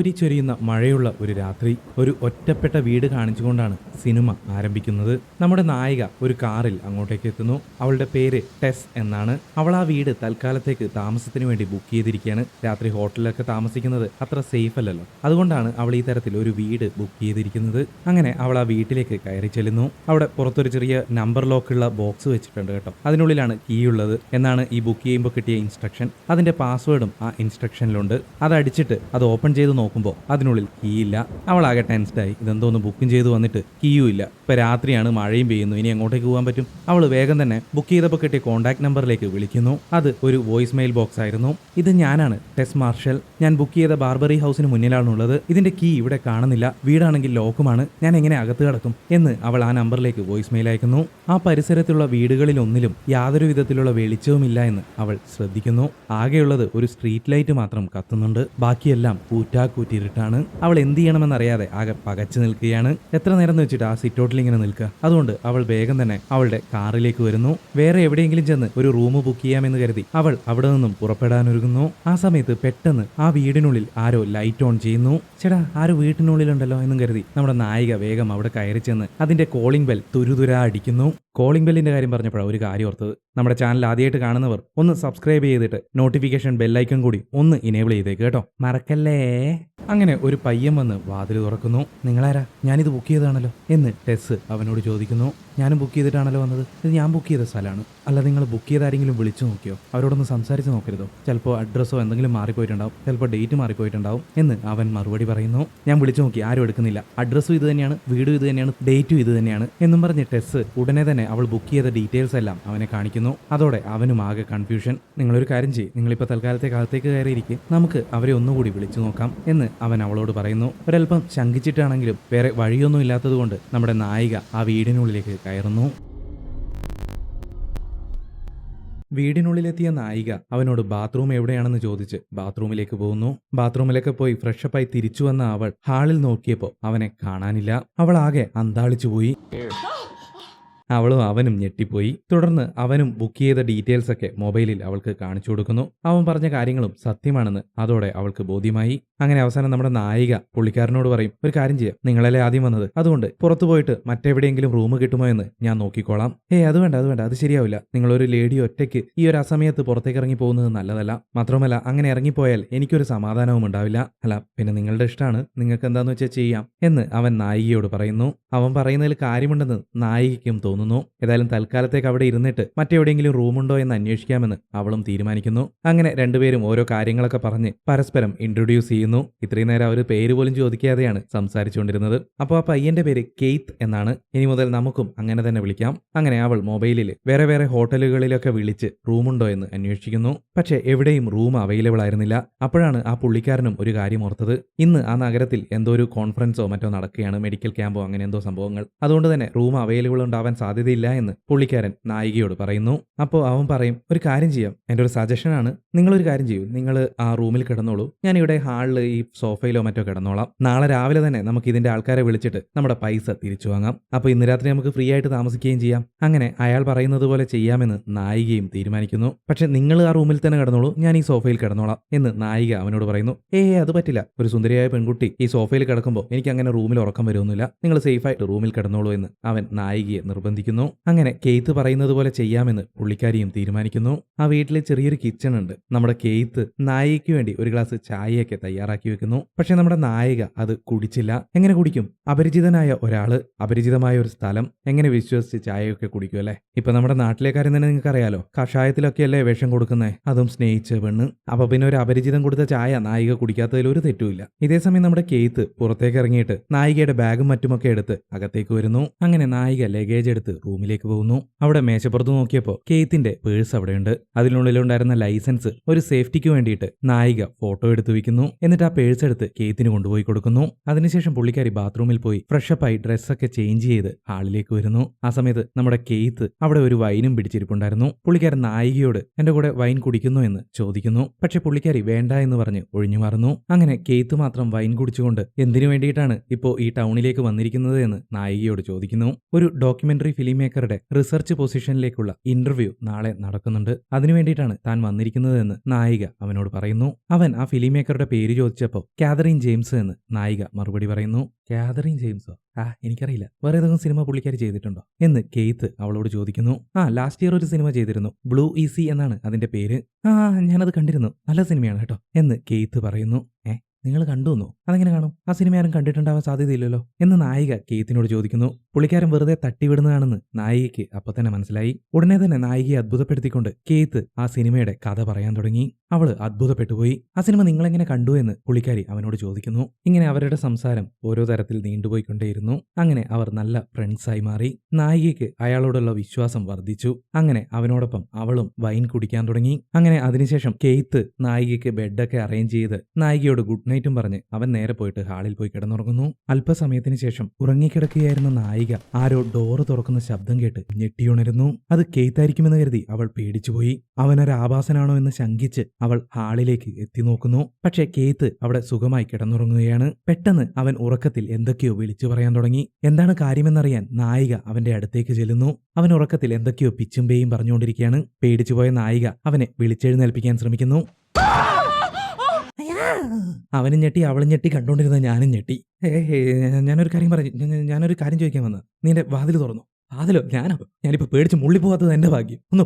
കോരിച്ചൊരിയുന്ന മഴയുള്ള ഒരു രാത്രി ഒരു ഒറ്റപ്പെട്ട വീട് കാണിച്ചുകൊണ്ടാണ് സിനിമ ആരംഭിക്കുന്നത്. നമ്മുടെ നായിക ഒരു കാറിൽ അങ്ങോട്ടേക്ക് എത്തുന്നു. അവളുടെ പേര് ടെസ് എന്നാണ്. അവൾ ആ വീട് തൽക്കാലത്തേക്ക് താമസത്തിന് വേണ്ടി ബുക്ക് ചെയ്തിരിക്കുകയാണ്. രാത്രി ഹോട്ടലിലൊക്കെ താമസിക്കുന്നത് അത്ര സേഫ് അല്ലല്ലോ, അതുകൊണ്ടാണ് അവൾ ഈ തരത്തിൽ ഒരു വീട് ബുക്ക് ചെയ്തിരിക്കുന്നത്. അങ്ങനെ അവൾ ആ വീട്ടിലേക്ക് കയറി ചെല്ലുന്നു. അവിടെ പുറത്തൊരു ചെറിയ നമ്പർ ലോക്കുള്ള ബോക്സ് വെച്ചിട്ടുണ്ട് കേട്ടോ. അതിനുള്ളിലാണ് കീ ഉള്ളത് എന്നാണ് ഈ ബുക്ക് ചെയ്യുമ്പോൾ കിട്ടിയ ഇൻസ്ട്രക്ഷൻ. അതിന്റെ പാസ്വേഡും ആ ഇൻസ്ട്രക്ഷനിലുണ്ട്. അത് അടിച്ചിട്ട് അത് ഓപ്പൺ ചെയ്ത് നോക്കുമ്പോൾ അതിനുള്ളിൽ കീ ഇല്ല. അവളാകെ ടെൻസ്ഡായി. ഇതെന്തോന്ന് ബുക്കും ചെയ്ത് വന്നിട്ട് കീയും ഇല്ല. ഇപ്പൊ രാത്രിയാണ്, മഴയും പെയ്യുന്നു, ഇനി എങ്ങോട്ടേക്ക് പോകാൻ പറ്റും? അവൾ വേഗം തന്നെ ബുക്ക് ചെയ്തപ്പോൾ കിട്ടിയ കോൺടാക്ട് നമ്പറിലേക്ക് വിളിക്കുന്നു. അത് ഒരു വോയിസ് മെയിൽ ബോക്സ് ആയിരുന്നു. ഇത് ഞാനാണ്, ടെസ് മാർഷൽ. ഞാൻ ബുക്ക് ചെയ്ത ബാർബറി ഹൗസിന് മുന്നിലാണുള്ളത്. ഇതിന്റെ കീ ഇവിടെ കാണുന്നില്ല. വീടാണെങ്കിൽ ലോക്കുമാണ്. ഞാൻ എങ്ങനെ അകത്ത് കടക്കും എന്ന് അവൾ ആ നമ്പറിലേക്ക് വോയിസ് മെയിൽ അയക്കുന്നു. ആ പരിസരത്തുള്ള വീടുകളിലൊന്നിലും യാതൊരു വിധത്തിലുള്ള വെളിച്ചവുമില്ല എന്ന് അവൾ ശ്രദ്ധിക്കുന്നു. ആകെയുള്ളത് ഒരു സ്ട്രീറ്റ് ലൈറ്റ് മാത്രം കത്തുന്നുണ്ട്. ബാക്കിയെല്ലാം കൂറ്റാക്കൂറ്റിരുട്ടാണ്. അവൾ എന്ത് ചെയ്യണമെന്നറിയാതെ ആകെ പകച്ചു നിൽക്കുകയാണ്. എത്ര നേരം എന്ന് വെച്ചിട്ട് ആ സിറ്റൗട്ടിൽ ഇങ്ങനെ നിൽക്കുക. അതുകൊണ്ട് അവൾ വേഗം തന്നെ അവളുടെ കാറിലേക്ക് വരുന്നു. വേറെ എവിടെയെങ്കിലും ചെന്ന് ഒരു റൂം ബുക്ക് ചെയ്യാമെന്ന് കരുതി അവൾ അവിടെ നിന്നും പുറപ്പെടാനൊരുങ്ങുന്നു. ആ സമയത്ത് പെട്ടെന്ന് ആ വീടിനുള്ളിൽ ആരോ ലൈറ്റ് ഓൺ ചെയ്യുന്നു. ചേട്ടാ, ആരോ വീട്ടിനുള്ളിലുണ്ടല്ലോ എന്നും കരുതി നമ്മുടെ നായിക വേഗം അവിടെ കയറി ചെന്ന് അതിന്റെ കോളിംഗ് ബെൽ തുരുതുരാ അടിക്കുന്നു. കോളിംഗ് ബെല്ലിന്റെ കാര്യം പറഞ്ഞപ്പോഴാണ് ഒരു കാര്യം ഓർത്തത്. നമ്മുടെ ചാനൽ ആദ്യമായിട്ട് കാണുന്നവർ ഒന്ന് സബ്സ്ക്രൈബ് ചെയ്തിട്ട് നോട്ടിഫിക്കേഷൻ ബെല്ലൈക്കൺ കൂടി ഒന്ന് ഇനേബിൾ ചെയ്തേക്ക് കേട്ടോ, മറക്കല്ലേ. അങ്ങനെ ഒരു പയ്യൻ വന്ന് വാതിൽ തുറക്കുന്നു. നിങ്ങളാരാ? ഞാനിത് ബുക്ക് ചെയ്തതാണല്ലോ എന്ന് ടെസ് അവനോട് ചോദിക്കുന്നു. ഞാനും ബുക്ക് ചെയ്തിട്ടാണല്ലോ വന്നത്. ഇത് ഞാൻ ബുക്ക് ചെയ്ത സ്ഥലമാണ്. അല്ല, നിങ്ങൾ ബുക്ക് ചെയ്ത ആരെങ്കിലും വിളിച്ചു നോക്കിയോ? അവരോടൊന്ന് സംസാരിച്ച് നോക്കരുതോ? ചിലപ്പോൾ അഡ്രസ്സോ എന്തെങ്കിലും മാറിപ്പോയിട്ടുണ്ടാവും, ചിലപ്പോൾ ഡേറ്റ് മാറിപ്പോയിട്ടുണ്ടാവും എന്ന് അവൻ മറുപടി പറയുന്നു. ഞാൻ വിളിച്ചു നോക്കി, ആരും എടുക്കുന്നില്ല. അഡ്രസ്സും ഇത് തന്നെയാണ്, വീടും ഇത് തന്നെയാണ്, ഡേറ്റും ഇത് തന്നെയാണ് എന്നും പറഞ്ഞ് ടെസ് ഉടനെ തന്നെ അവൾ ബുക്ക് ചെയ്ത ഡീറ്റെയിൽസ് എല്ലാം അവനെ കാണിക്കുന്നു. അതോടെ അവനും ആകെ കൺഫ്യൂഷൻ. നിങ്ങളൊരു കാര്യം ചെയ്യും, നിങ്ങളിപ്പോൾ തൽക്കാലത്തേക്ക് അകത്തേക്ക് കയറിയിരിക്കും, നമുക്ക് അവരെ ഒന്നുകൂടി വിളിച്ചു നോക്കാം എന്ന് അവൻ അവളോട് പറയുന്നു. ഒരല്പം ശങ്കിച്ചിട്ടാണെങ്കിലും വേറെ വഴിയൊന്നും ഇല്ലാത്തതുകൊണ്ട് നമ്മുടെ നായിക ആ വീടിനുള്ളിലേക്ക് കയറുന്നു. വീടിനുള്ളിലെത്തിയ നായിക അവനോട് ബാത്റൂം എവിടെയാണെന്ന് ചോദിച്ച് ബാത്റൂമിലേക്ക് പോകുന്നു. ബാത്റൂമിലേക്ക് പോയി ഫ്രഷപ്പായി തിരിച്ചു വന്ന അവൾ ഹാളിൽ നോക്കിയപ്പോൾ അവനെ കാണാനില്ല. അവൾ ആകെ അന്താളിച്ചുപോയി. അവളും അവനും ഞെട്ടിപ്പോയി. തുടർന്ന് അവനും ബുക്ക് ചെയ്ത ഡീറ്റെയിൽസ് ഒക്കെ മൊബൈലിൽ അവൾക്ക് കാണിച്ചു കൊടുക്കുന്നു. അവൻ പറഞ്ഞ കാര്യങ്ങളും സത്യമാണെന്ന് അതോടെ അവൾക്ക് ബോധ്യമായി. അങ്ങനെ അവസാനം നമ്മുടെ നായിക പുള്ളിക്കാരനോട് പറയും, ഒരു കാര്യം ചെയ്യാം, നിങ്ങളല്ലേ ആദ്യം വന്നത്, അതുകൊണ്ട് പുറത്തു പോയിട്ട് മറ്റെവിടെയെങ്കിലും റൂം കിട്ടുമോ എന്ന് ഞാൻ നോക്കിക്കോളാം. അത് വേണ്ട, അത് ശരിയാവില്ല. നിങ്ങളൊരു ലേഡി ഒറ്റയ്ക്ക് ഈ ഒരു അസമയത്ത് പുറത്തേക്ക് ഇറങ്ങി പോകുന്നത് നല്ലതല്ല. മാത്രമല്ല അങ്ങനെ ഇറങ്ങിപ്പോയാൽ എനിക്കൊരു സമാധാനവും ഉണ്ടാവില്ല. അല്ല, പിന്നെ നിങ്ങളുടെ ഇഷ്ടമാണ്, നിങ്ങൾക്ക് എന്താന്ന് വെച്ചാൽ ചെയ്യാം എന്ന് അവൻ നായികയോട് പറയുന്നു. അവൻ പറയുന്നതിൽ കാര്യമുണ്ടെന്ന് നായികയ്ക്കും തോന്നുന്നു. ഏതായാലും തൽക്കാലത്തേക്ക് അവിടെ ഇരുന്നിട്ട് മറ്റെവിടെയെങ്കിലും റൂമുണ്ടോ എന്ന് അന്വേഷിക്കാമെന്ന് അവളും തീരുമാനിക്കുന്നു. അങ്ങനെ രണ്ടുപേരും ഓരോ കാര്യങ്ങളൊക്കെ പറഞ്ഞ് പരസ്പരം ഇൻട്രൊഡ്യൂസ് ചെയ്യുന്നു. ഇത്രയും നേരം അവർ പേര് പോലും ചോദിക്കാതെയാണ് സംസാരിച്ചുകൊണ്ടിരുന്നത്. അപ്പോൾ ആ പയ്യന്റെ പേര് കെയ്ത്ത് എന്നാണ്. ഇനി മുതൽ നമുക്കും അങ്ങനെ തന്നെ വിളിക്കാം. അങ്ങനെ അവൾ മൊബൈലിൽ വേറെ ഹോട്ടലുകളിലൊക്കെ വിളിച്ച് റൂമുണ്ടോ എന്ന് അന്വേഷിക്കുന്നു. പക്ഷെ എവിടെയും റൂം അവൈലബിൾ ആയിരുന്നില്ല. അപ്പോഴാണ് ആ പുള്ളിക്കാരനും ഒരു കാര്യം ഓർത്തത്. ഇന്ന് ആ നഗരത്തിൽ എന്തോ ഒരു കോൺഫറൻസോ മറ്റോ നടക്കുകയാണ്, മെഡിക്കൽ ക്യാമ്പോ അങ്ങനെ എന്തോ സംഭവങ്ങൾ. അതുകൊണ്ട് തന്നെ റൂം അവൈലബിൾ ഉണ്ടാവാൻ സാധ്യതയില്ല എന്ന് പുള്ളിക്കാരൻ നായികയോട് പറയുന്നു. അപ്പോൾ അവൻ പറയും, ഒരു കാര്യം ചെയ്യാം, എൻ്റെ ഒരു സജഷനാണ്, നിങ്ങളൊരു കാര്യം ചെയ്യൂ, നിങ്ങൾ ആ റൂമിൽ കിടന്നോളൂ, ഞാനിവിടെ ഹാളിൽ ഈ സോഫയിലോ മറ്റോ കിടന്നോളാം. നാളെ രാവിലെ തന്നെ നമുക്ക് ഇതിന്റെ ആൾക്കാരെ വിളിച്ചിട്ട് നമ്മുടെ പൈസ തിരിച്ചു വാങ്ങാം. അപ്പോൾ ഇന്ന് രാത്രി നമുക്ക് ഫ്രീ ആയിട്ട് താമസിക്കുകയും ചെയ്യാം. അങ്ങനെ അയാൾ പറയുന്നത് പോലെ ചെയ്യാമെന്ന് നായികയും തീരുമാനിക്കുന്നു. പക്ഷെ നിങ്ങൾ ആ റൂമിൽ തന്നെ കിടന്നോളൂ, ഞാൻ ഈ സോഫയിൽ കിടന്നോളാം എന്ന് നായിക അവനോട് പറയുന്നു. അത് പറ്റില്ല, ഒരു സുന്ദരിയായ പെൺകുട്ടി ഈ സോഫയിൽ കിടക്കുമ്പോൾ എനിക്ക് അങ്ങനെ റൂമിൽ ഉറക്കം വരുന്നില്ല, നിങ്ങൾ സേഫായിട്ട് റൂമിൽ കിടന്നോളൂ എന്ന് അവൻ നായികയെ നിർബന്ധിക്കുന്നു. അങ്ങനെ കെയ്ത്ത് പറയുന്നത് പോലെ ചെയ്യാമെന്ന് പുള്ളിക്കാരിയും തീരുമാനിക്കുന്നു. ആ വീട്ടിൽ ചെറിയൊരു കിച്ചൺ ഉണ്ട്. നമ്മുടെ കെയ്ത്ത് നായികയ്ക്ക് വേണ്ടി ഒരു ഗ്ലാസ് ചായയൊക്കെ തയ്യാറാക്കി വെക്കുന്നു. പക്ഷെ നമ്മുടെ നായിക അത് കുടിച്ചില്ല. എങ്ങനെ കുടിക്കും? അപരിചിതനായ ഒരാള്, അപരിചിതമായ ഒരു സ്ഥലം, എങ്ങനെ വിശ്വസിച്ച് ചായയൊക്കെ കുടിക്കും അല്ലേ? ഇപ്പൊ നമ്മുടെ നാട്ടിലെ കാര്യം തന്നെ നിങ്ങൾക്ക് അറിയാലോ, കഷായത്തിലൊക്കെ അല്ലേ വിഷം കൊടുക്കുന്നേ, അതും സ്നേഹിച്ച പെണ്ണ്. അപ്പൊ പിന്നെ ഒരു അപരിചിതം കൊടുത്ത ചായ നായിക കുടിക്കാത്തതിൽ ഒരു തെറ്റുമില്ല. ഇതേസമയം നമ്മുടെ കെയ്ത്ത് പുറത്തേക്ക് ഇറങ്ങിയിട്ട് നായികയുടെ ബാഗും മറ്റുമൊക്കെ എടുത്ത് അകത്തേക്ക് വരുന്നു. അങ്ങനെ നായിക ലഗേജ് എടുത്ത് റൂമിലേക്ക് പോകുന്നു. അവിടെ മേശപ്പുറത്ത് നോക്കിയപ്പോൾ കെയ്ത്തിന്റെ പേഴ്സ് അവിടെയുണ്ട്. അതിനുള്ളിലുണ്ടായിരുന്ന ലൈസൻസ് ഒരു സേഫ്റ്റിക്ക് വേണ്ടിയിട്ട് നായിക ഫോട്ടോ എടുത്തു വെക്കുന്നു. എന്നിട്ട് ആ പേഴ്സ് എടുത്ത് കെയ്ത്തിന് കൊണ്ടുപോയി കൊടുക്കുന്നു. അതിനുശേഷം പുള്ളിക്കാരി ബാത്റൂമിൽ പോയി ഫ്രഷപ്പായി ഡ്രസ്സൊക്കെ ചേഞ്ച് ചെയ്ത് ഹാളിലേക്ക് വരുന്നു. ആ സമയത്ത് നമ്മുടെ കെയ്ത്ത് അവിടെ ഒരു വൈനും പിടിച്ചിരിപ്പുണ്ടായിരുന്നു. പുള്ളിക്കാരൻ നായികയോട് എന്റെ കൂടെ വൈൻ കുടിക്കുന്നു എന്ന് ചോദിക്കുന്നു. പക്ഷെ പുള്ളിക്കാരി വേണ്ട എന്ന് പറഞ്ഞ് ഒഴിഞ്ഞു മാറുന്നു. അങ്ങനെ കെയ്ത്ത് മാത്രം വൈൻ കുടിച്ചുകൊണ്ട് എന്തിനു വേണ്ടിയിട്ടാണ് ഇപ്പോ ഈ ടൗണിലേക്ക് വന്നിരിക്കുന്നത് എന്ന് നായികയോട് ചോദിക്കുന്നു. ഒരു ഡോക്യുമെന്ററി ഡോക്യുമെന്ററി ഫിലിം മേക്കറുടെ റിസർച്ച് പൊസിഷനിലേക്കുള്ള ഇന്റർവ്യൂ നാളെ നടക്കുന്നുണ്ട്. അതിനു വേണ്ടിയിട്ടാണ് താൻ വന്നിരിക്കുന്നതെന്ന് നായിക അവനോട് പറയുന്നു. അവൻ ആ ഫിലിം മേക്കറുടെ പേര് ചോദിച്ചപ്പോൾ കാതറിൻ ജെയിംസ് എന്ന് നായിക മറുപടി പറയുന്നു. കാതറിൻ ജെയിംസോ? എനിക്കറിയില്ല. വേറെ ഏതെങ്കിലും സിനിമ പുള്ളിക്കാരി ചെയ്തിട്ടുണ്ടോ എന്ന് കെയ്ത്ത് അവളോട് ചോദിക്കുന്നു. ലാസ്റ്റ് ഇയർ ഒരു സിനിമ ചെയ്തിരുന്നു. ബ്ലൂ ഈസി എന്നാണ് അതിന്റെ പേര്. ഞാനത് കണ്ടിരുന്നു. നല്ല സിനിമയാണ് കേട്ടോ എന്ന് കെയ്ത്ത് പറയുന്നു. നിങ്ങൾ കണ്ടുവന്നോ? അതെങ്ങനെ കാണും? ആ സിനിമ ആരും കണ്ടിട്ടുണ്ടാവാൻ സാധ്യതയില്ലല്ലോ എന്ന് നായിക കെയ്ത്തിനോട് ചോദിക്കുന്നു. പുള്ളിക്കാരൻ വെറുതെ തട്ടിവിടുന്നതാണെന്ന് നായികയ്ക്ക് അപ്പൊ തന്നെ മനസ്സിലായി. ഉടനെ തന്നെ നായികയെ അത്ഭുതപ്പെടുത്തിക്കൊണ്ട് കെയ്ത്ത് ആ സിനിമയുടെ കഥ പറയാൻ തുടങ്ങി. അവള് അത്ഭുതപ്പെട്ടുപോയി. ആ സിനിമ നിങ്ങളെങ്ങനെ കണ്ടു എന്ന് പുള്ളിക്കാരി അവനോട് ചോദിക്കുന്നു. ഇങ്ങനെ അവരുടെ സംസാരം ഓരോ തരത്തിൽ നീണ്ടുപോയിക്കൊണ്ടേയിരുന്നു. അങ്ങനെ അവർ നല്ല ഫ്രണ്ട്സായി മാറി. നായികയ്ക്ക് അയാളോടുള്ള വിശ്വാസം വർദ്ധിച്ചു. അങ്ങനെ അവനോടൊപ്പം അവളും വൈൻ കുടിക്കാൻ തുടങ്ങി. അങ്ങനെ അതിനുശേഷം കെയ്ത്ത് നായികയ്ക്ക് ബെഡൊക്കെ അറേഞ്ച് ചെയ്ത് നായികയോട് ഗുഡ് നൈറ്റും പറഞ്ഞ് അവൻ നേരെ പോയിട്ട് ഹാളിൽ പോയി കിടന്നുറങ്ങുന്നു. അല്പസമയത്തിന് ശേഷം ഉറങ്ങിക്കിടക്കുകയായിരുന്ന നായിക ആരോ ഡോറ് തുറക്കുന്ന ശബ്ദം കേട്ട് ഞെട്ടിയുണരുന്നു. അത് കെയ്ത്തായിരിക്കുമെന്ന് കരുതി അവൾ പേടിച്ചുപോയി. അവനൊരു ആഭാസനാണോ എന്ന് ശങ്കിച്ച് അവൾ ഹാളിലേക്ക് എത്തി നോക്കുന്നു. പക്ഷേ കെയ്ത്ത് അവിടെ സുഖമായി കിടന്നുറങ്ങുകയാണ്. പെട്ടെന്ന് അവൻ ഉറക്കത്തിൽ എന്തൊക്കെയോ വിളിച്ചു പറയാൻ തുടങ്ങി. എന്താണ് കാര്യമെന്നറിയാൻ നായിക അവന്റെ അടുത്തേക്ക് ചെല്ലുന്നു. അവൻ ഉറക്കത്തിൽ എന്തൊക്കെയോ പിച്ചും പേയും പറഞ്ഞുകൊണ്ടിരിക്കുകയാണ്. പേടിച്ചുപോയ നായിക അവനെ വിളിച്ചെഴുന്നേൽപ്പിക്കാൻ ശ്രമിക്കുന്നു. അവനും ഞെട്ടി അവളും ഞെട്ടി കണ്ടോണ്ടിരുന്ന ഞാനും ഞെട്ടി. ഞാനൊരു കാര്യം ചോദിക്കാൻ വന്ന നിന്റെ വാതിൽ തുറന്നു. അതിലോ ഞാനിപ്പോ പേടിച്ച് മുള്ളിപ്പോകാത്തത് എന്റെ ഭാഗ്യം. ഒന്ന്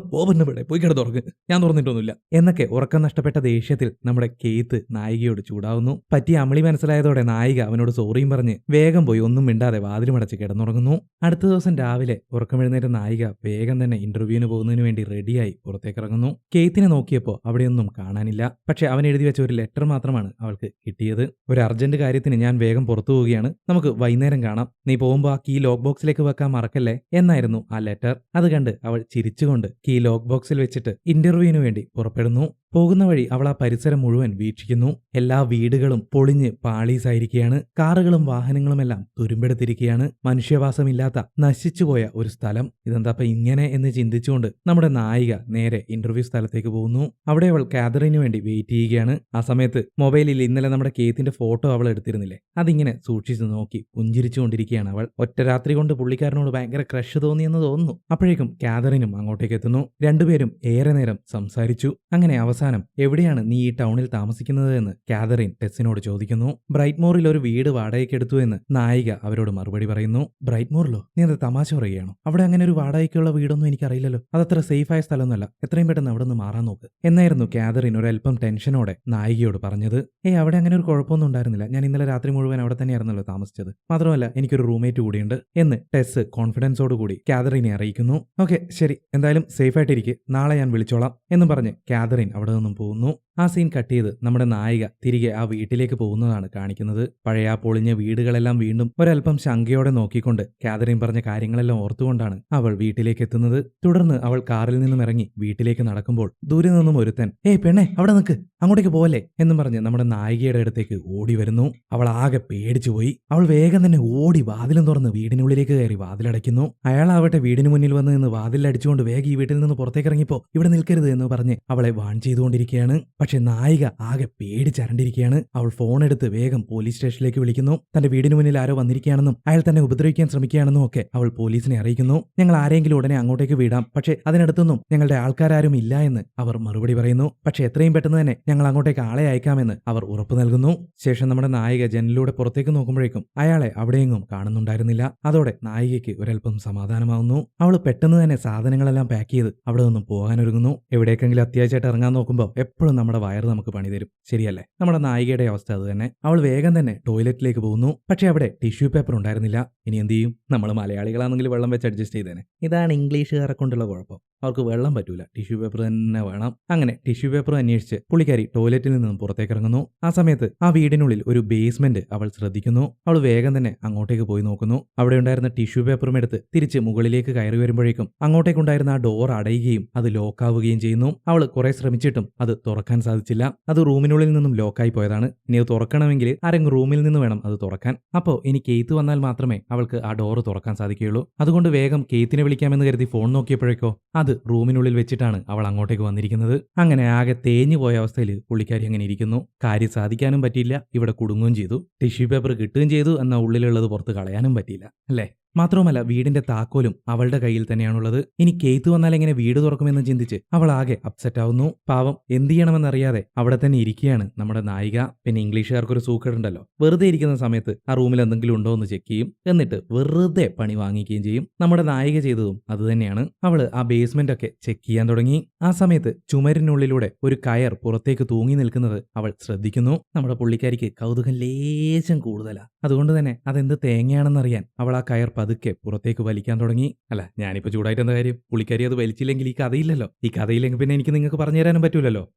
പോയി കിടന്ന് തുറക്ക്. ഞാൻ തുറന്നിട്ടൊന്നുമില്ല എന്നൊക്കെ ഉറക്കം നഷ്ടപ്പെട്ട ദേഷ്യത്തിൽ നമ്മുടെ കെയ്ത്ത് നായികയോട് ചൂടാവുന്നു. പറ്റിയ അമളി മനസ്സിലായതോടെ നായിക അവനോട് സോറിയും പറഞ്ഞ് വേഗം പോയി ഒന്നും മിണ്ടാതെ വാതിലുമടച്ച് കിടന്നുറങ്ങുന്നു. അടുത്ത ദിവസം രാവിലെ ഉറക്കമെഴുന്നേറ്റ നായിക വേഗം തന്നെ ഇന്റർവ്യൂവിന് പോകുന്നതിന് വേണ്ടി റെഡിയായി പുറത്തേക്കിറങ്ങുന്നു. കെയ്ത്തിനെ നോക്കിയപ്പോൾ അവിടെയൊന്നും കാണാനില്ല. പക്ഷെ അവൻ എഴുതി വെച്ച ഒരു ലെറ്റർ മാത്രമാണ് അവൾക്ക് കിട്ടിയത്. ഒരു അർജന്റ് കാര്യത്തിന് ഞാൻ വേഗം പുറത്തു പോവുകയാണ്. നമുക്ക് വൈകുന്നേരം കാണാം. നീ പോകുമ്പോൾ ആ കീ ലോക്ക് ബോക്സിലേക്ക് വെക്കാൻ മറക്കല്ലേ എന്നായിരുന്നു ആ ലെറ്റർ. അത് കണ്ട് അവൾ ചിരിച്ചുകൊണ്ട് കീ ലോക്ക് ബോക്സിൽ വെച്ചിട്ട് ഇന്റർവ്യൂവിന് വേണ്ടി പുറപ്പെടുന്നു. പോകുന്ന വഴി അവൾ ആ പരിസരം മുഴുവൻ വീക്ഷിക്കുന്നു. എല്ലാ വീടുകളും പൊളിഞ്ഞ് പാളീസായിരിക്കുകയാണ്. കാറുകളും വാഹനങ്ങളുമെല്ലാം തുരുമ്പെടുത്തിരിക്കുകയാണ്. മനുഷ്യവാസമില്ലാത്ത നശിച്ചുപോയ ഒരു സ്ഥലം. ഇതെന്താപ്പ ഇങ്ങനെ എന്ന് ചിന്തിച്ചുകൊണ്ട് നമ്മുടെ നായിക നേരെ ഇന്റർവ്യൂ സ്ഥലത്തേക്ക് പോകുന്നു. അവിടെ അവൾ കാതറിന് വേണ്ടി വെയിറ്റ് ചെയ്യുകയാണ്. ആ സമയത്ത് മൊബൈലിൽ ഇന്നലെ നമ്മുടെ കേത്തിന്റെ ഫോട്ടോ അവൾ എടുത്തിരുന്നില്ലേ, അതിങ്ങനെ സൂക്ഷിച്ചു നോക്കി പുഞ്ചിരിച്ചുകൊണ്ടിരിക്കുകയാണ് അവൾ. ഒറ്റ രാത്രി കൊണ്ട് പുള്ളിക്കാരനോട് ഭയങ്കര ക്രഷ് തോന്നിയെന്ന് തോന്നുന്നു. അപ്പോഴേക്കും കാതറിനും അങ്ങോട്ടേക്ക് എത്തുന്നു. രണ്ടുപേരും ഏറെ നേരം സംസാരിച്ചു. അങ്ങനെ അവസാനം എവിടെയാണ് നീ ഈ ടൗണിൽ താമസിക്കുന്നത് എന്ന് കാതറിൻ ടെസ്സിനോട് ചോദിക്കുന്നു. ബ്രൈറ്റ്മോറിൽ ഒരു വീട് വാടകയ്ക്കെടുത്തു എന്ന് നായിക അവരോട് മറുപടി പറയുന്നു. ബ്രൈറ്റ്മോറിലോ? നീ എന്താ തമാശ പറയുകയാണോ? അവിടെ അങ്ങനെ ഒരു വാടകയ്ക്കുള്ള വീടൊന്നും എനിക്കറിയില്ലല്ലോ. അതത്ര സേഫായ സ്ഥലമൊന്നുമല്ല. എത്രയും പെട്ടെന്ന് അവിടെ നിന്ന് മാറാൻ നോക്ക് എന്നായിരുന്നു കാതറിൻ ഒരൽപ്പം ടെൻഷനോടെ നായികയോട് പറഞ്ഞത്. അവിടെ അങ്ങനെ ഒരു കുഴപ്പമൊന്നും ഉണ്ടായിരുന്നില്ല. ഞാൻ ഇന്നലെ രാത്രി മുഴുവൻ അവിടെ തന്നെയായിരുന്നല്ലോ താമസിച്ചത്. മാത്രമല്ല എനിക്കൊരു റൂംമേറ്റ് കൂടിയുണ്ട് എന്ന് ടെസ് കോൺഫിഡൻസോട് കൂടി കാതറിനെ അറിയിക്കുന്നു. ഓക്കെ ശരി, എന്തായാലും സേഫായിട്ടിരിക്കും, നാളെ ഞാൻ വിളിച്ചോളാം എന്നും പറഞ്ഞ് കാതറിൻ അവിടെ നിന്നും പോകുന്നു. ആ സീൻ കട്ട് ചെയ്ത് നമ്മുടെ നായിക തിരികെ ആ വീട്ടിലേക്ക് പോകുന്നതാണ് കാണിക്കുന്നത്. പഴയ ആ പൊളിഞ്ഞ വീടുകളെല്ലാം വീണ്ടും ഒരൽപ്പം ശങ്കയോടെ നോക്കിക്കൊണ്ട് കാതറിൻ പറഞ്ഞ കാര്യങ്ങളെല്ലാം ഓർത്തുകൊണ്ടാണ് അവൾ വീട്ടിലേക്ക് എത്തുന്നത്. തുടർന്ന് അവൾ കാറിൽ നിന്നും ഇറങ്ങി വീട്ടിലേക്ക് നടക്കുമ്പോൾ ദൂരെ നിന്നും ഒരുത്തൻ പെണ്ണെ അവിടെ നിൽക്ക്, അങ്ങോട്ടേക്ക് പോവല്ലേ എന്നും പറഞ്ഞ് നമ്മുടെ നായികയുടെ അടുത്തേക്ക് ഓടി വരുന്നു. അവൾ ആകെ പേടിച്ചു പോയി. അവൾ വേഗം തന്നെ ഓടി വാതിലും തുറന്ന് വീടിനുള്ളിലേക്ക് കയറി വാതിലടയ്ക്കുന്നു. അയാളാവട്ടെ വീടിന് മുന്നിൽ വന്ന് നിന്ന് വാതിലടിച്ചുകൊണ്ട് വേഗം ഈ വീട്ടിൽ നിന്ന് പുറത്തേക്ക് ഇറങ്ങിപ്പോ, ഇവിടെ നിൽക്കരുത് എന്ന് പറഞ്ഞ് അവളെ വാൺ ചെയ്തുകൊണ്ടിരിക്കുകയാണ്. പക്ഷെ നായിക ആകെ പേടിച്ചരണ്ടിരിക്കുകയാണ്. അവൾ ഫോൺ എടുത്ത് വേഗം പോലീസ് സ്റ്റേഷനിലേക്ക് വിളിക്കുന്നു. തന്റെ വീടിന് മുന്നിൽ ആരോ വന്നിരിക്കുകയാണെന്നും അയാൾ തന്നെ ഉപദ്രവിക്കാൻ ശ്രമിക്കുകയാണെന്നും ഒക്കെ അവൾ പോലീസിനെ അറിയിക്കുന്നു. ഞങ്ങൾ ആരെങ്കിലും ഉടനെ അങ്ങോട്ടേക്ക് വിടാം, പക്ഷെ അതിനടുത്തൊന്നും ഞങ്ങളുടെ ആൾക്കാരും ഇല്ല എന്ന് അവർ മറുപടി പറയുന്നു. പക്ഷെ എത്രയും പെട്ടെന്ന് തന്നെ ഞങ്ങൾ അങ്ങോട്ടേക്ക് ആളെ അയക്കാമെന്ന് അവർ ഉറപ്പു നൽകുന്നു. ശേഷം നമ്മുടെ നായിക ജനലിലൂടെ പുറത്തേക്ക് നോക്കുമ്പോഴേക്കും അയാളെ അവിടെയെങ്ങും കാണുന്നുണ്ടായിരുന്നില്ല. അതോടെ നായികയ്ക്ക് ഒരൽപ്പം സമാധാനമാവുന്നു. അവൾ പെട്ടെന്ന് തന്നെ സാധനങ്ങളെല്ലാം പാക്ക് ചെയ്ത് അവിടെ നിന്നും പോകാനൊരുങ്ങുന്നു. എവിടേക്കെങ്കിലും അത്യാവശ്യമായിട്ട് ഇറങ്ങാൻ നോക്കുമ്പോൾ എപ്പോഴും നമ്മുടെ വയറ് നമുക്ക് പണി തരും, ശരിയല്ലേ? നമ്മുടെ നായികയുടെ അവസ്ഥ അത് തന്നെ. അവൾ വേഗം തന്നെ ടോയ്ലറ്റിലേക്ക് പോകുന്നു. പക്ഷെ അവിടെ ടിഷ്യൂ പേപ്പർ ഉണ്ടായിരുന്നില്ല. ഇനി എന്ത് ചെയ്യും? നമ്മൾ മലയാളികളാണെങ്കിൽ വെള്ളം വെച്ച് അഡ്ജസ്റ്റ് ചെയ്തേനെ. ഇതാണ് ഇംഗ്ലീഷുകാരെ കൊണ്ടുള്ള കുഴപ്പം. അവർക്ക് വെള്ളം പറ്റൂല, ടിഷ്യൂ പേപ്പർ തന്നെ വേണം. അങ്ങനെ ടിഷ്യൂ പേപ്പർ അന്വേഷിച്ച് പുള്ളിക്കാരി ടോയ്ലറ്റിൽ നിന്നും പുറത്തേക്ക് ഇറങ്ങുന്നു. ആ സമയത്ത് ആ വീടിനുള്ളിൽ ഒരു ബേസ്മെന്റ് അവൾ ശ്രദ്ധിക്കുന്നു. അവൾ വേഗം തന്നെ അങ്ങോട്ടേക്ക് പോയി നോക്കുന്നു. അവിടെ ഉണ്ടായിരുന്ന ടിഷ്യൂ പേപ്പറും എടുത്ത് തിരിച്ച് മുകളിലേക്ക് കയറി വരുമ്പോഴേക്കും അങ്ങോട്ടേക്കുണ്ടായിരുന്ന ആ ഡോർ അടയുകയും അത് ലോക്കാവുകയും ചെയ്യുന്നു. അവൾ കുറെ ശ്രമിച്ചിട്ടും അത് തുറക്കാൻ സാധിച്ചില്ല. അത് റൂമിനുള്ളിൽ നിന്നും ലോക്കായി പോയതാണ്. ഇനി അത് തുറക്കണമെങ്കിൽ ആരെങ്കിലും റൂമിൽ നിന്ന് വേണം അത് തുറക്കാൻ. അപ്പോൾ ഇനി കെയ്ത്ത് വന്നാൽ മാത്രമേ അവൾക്ക് ആ ഡോറ് തുറക്കാൻ സാധിക്കുകയുള്ളൂ. അതുകൊണ്ട് വേഗം കെയ്ത്തിനെ വിളിക്കാമെന്ന് കരുതി ഫോൺ നോക്കിയപ്പോഴേക്കോ അത് റൂമിനുള്ളിൽ വെച്ചിട്ടാണ് അവൾ അങ്ങോട്ടേക്ക് വന്നിരിക്കുന്നത്. അങ്ങനെ ആകെ തേഞ്ഞു പോയ അവസ്ഥയിൽ പുള്ളിക്കാരി അങ്ങനെ ഇരിക്കുന്നു. കാര്യം സാധിക്കാനും പറ്റിയില്ല, ഇവിടെ കുടുങ്ങുകയും ചെയ്തു. ടിഷ്യൂ പേപ്പർ കിട്ടുകയും ചെയ്തു, എന്നാൽ ഉള്ളിലുള്ളത് പുറത്ത് കളയാനും പറ്റിയില്ല, അല്ലേ? മാത്രവുമല്ല വീടിന്റെ താക്കോലും അവളുടെ കയ്യിൽ തന്നെയാണുള്ളത്. ഇനി കേത്ത് വന്നാൽ എങ്ങനെ വീട് തുറക്കുമെന്ന് ചിന്തിച്ച് അവൾ ആകെ അപ്സെറ്റ് ആവുന്നു. പാവം എന്ത് ചെയ്യണമെന്നറിയാതെ അവിടെ തന്നെ ഇരിക്കുകയാണ് നമ്മുടെ നായിക. പിന്നെ ഇംഗ്ലീഷുകാർക്കൊരു സൂക്കേടുണ്ടല്ലോ, വെറുതെ ഇരിക്കുന്ന സമയത്ത് ആ റൂമിൽ എന്തെങ്കിലും ഉണ്ടോ എന്ന് ചെക്ക് ചെയ്യും, എന്നിട്ട് വെറുതെ പണി വാങ്ങിക്കുകയും ചെയ്യും. നമ്മുടെ നായിക ചെയ്തതും അത് തന്നെയാണ്. അവള് ആ ബേസ്മെന്റ് ഒക്കെ ചെക്ക് ചെയ്യാൻ തുടങ്ങി. ആ സമയത്ത് ചുമരിനുള്ളിലൂടെ ഒരു കയർ പുറത്തേക്ക് തൂങ്ങി നിൽക്കുന്നത് അവൾ ശ്രദ്ധിക്കുന്നു. നമ്മുടെ പുള്ളിക്കാരിക്ക് കൗതുകം ലേശം കൂടുതലാ. അതുകൊണ്ട് തന്നെ അതെന്ത് തേങ്ങയാണെന്നറിയാൻ അവൾ ആ കയർ പതുക്കെ പുറത്തേക്ക് വലിക്കാൻ തുടങ്ങി. അല്ല, ഞാനിപ്പോ ചൂടായിട്ട് എന്താ കാര്യം? പുള്ളിക്കാരി അത് വലിച്ചില്ലെങ്കിൽ ഈ കഥയില്ലല്ലോ. ഈ കഥയില്ലെങ്കിൽ പിന്നെ എനിക്ക് നിങ്ങൾക്ക് പറഞ്ഞു തരാനും പറ്റൂലല്ലോ.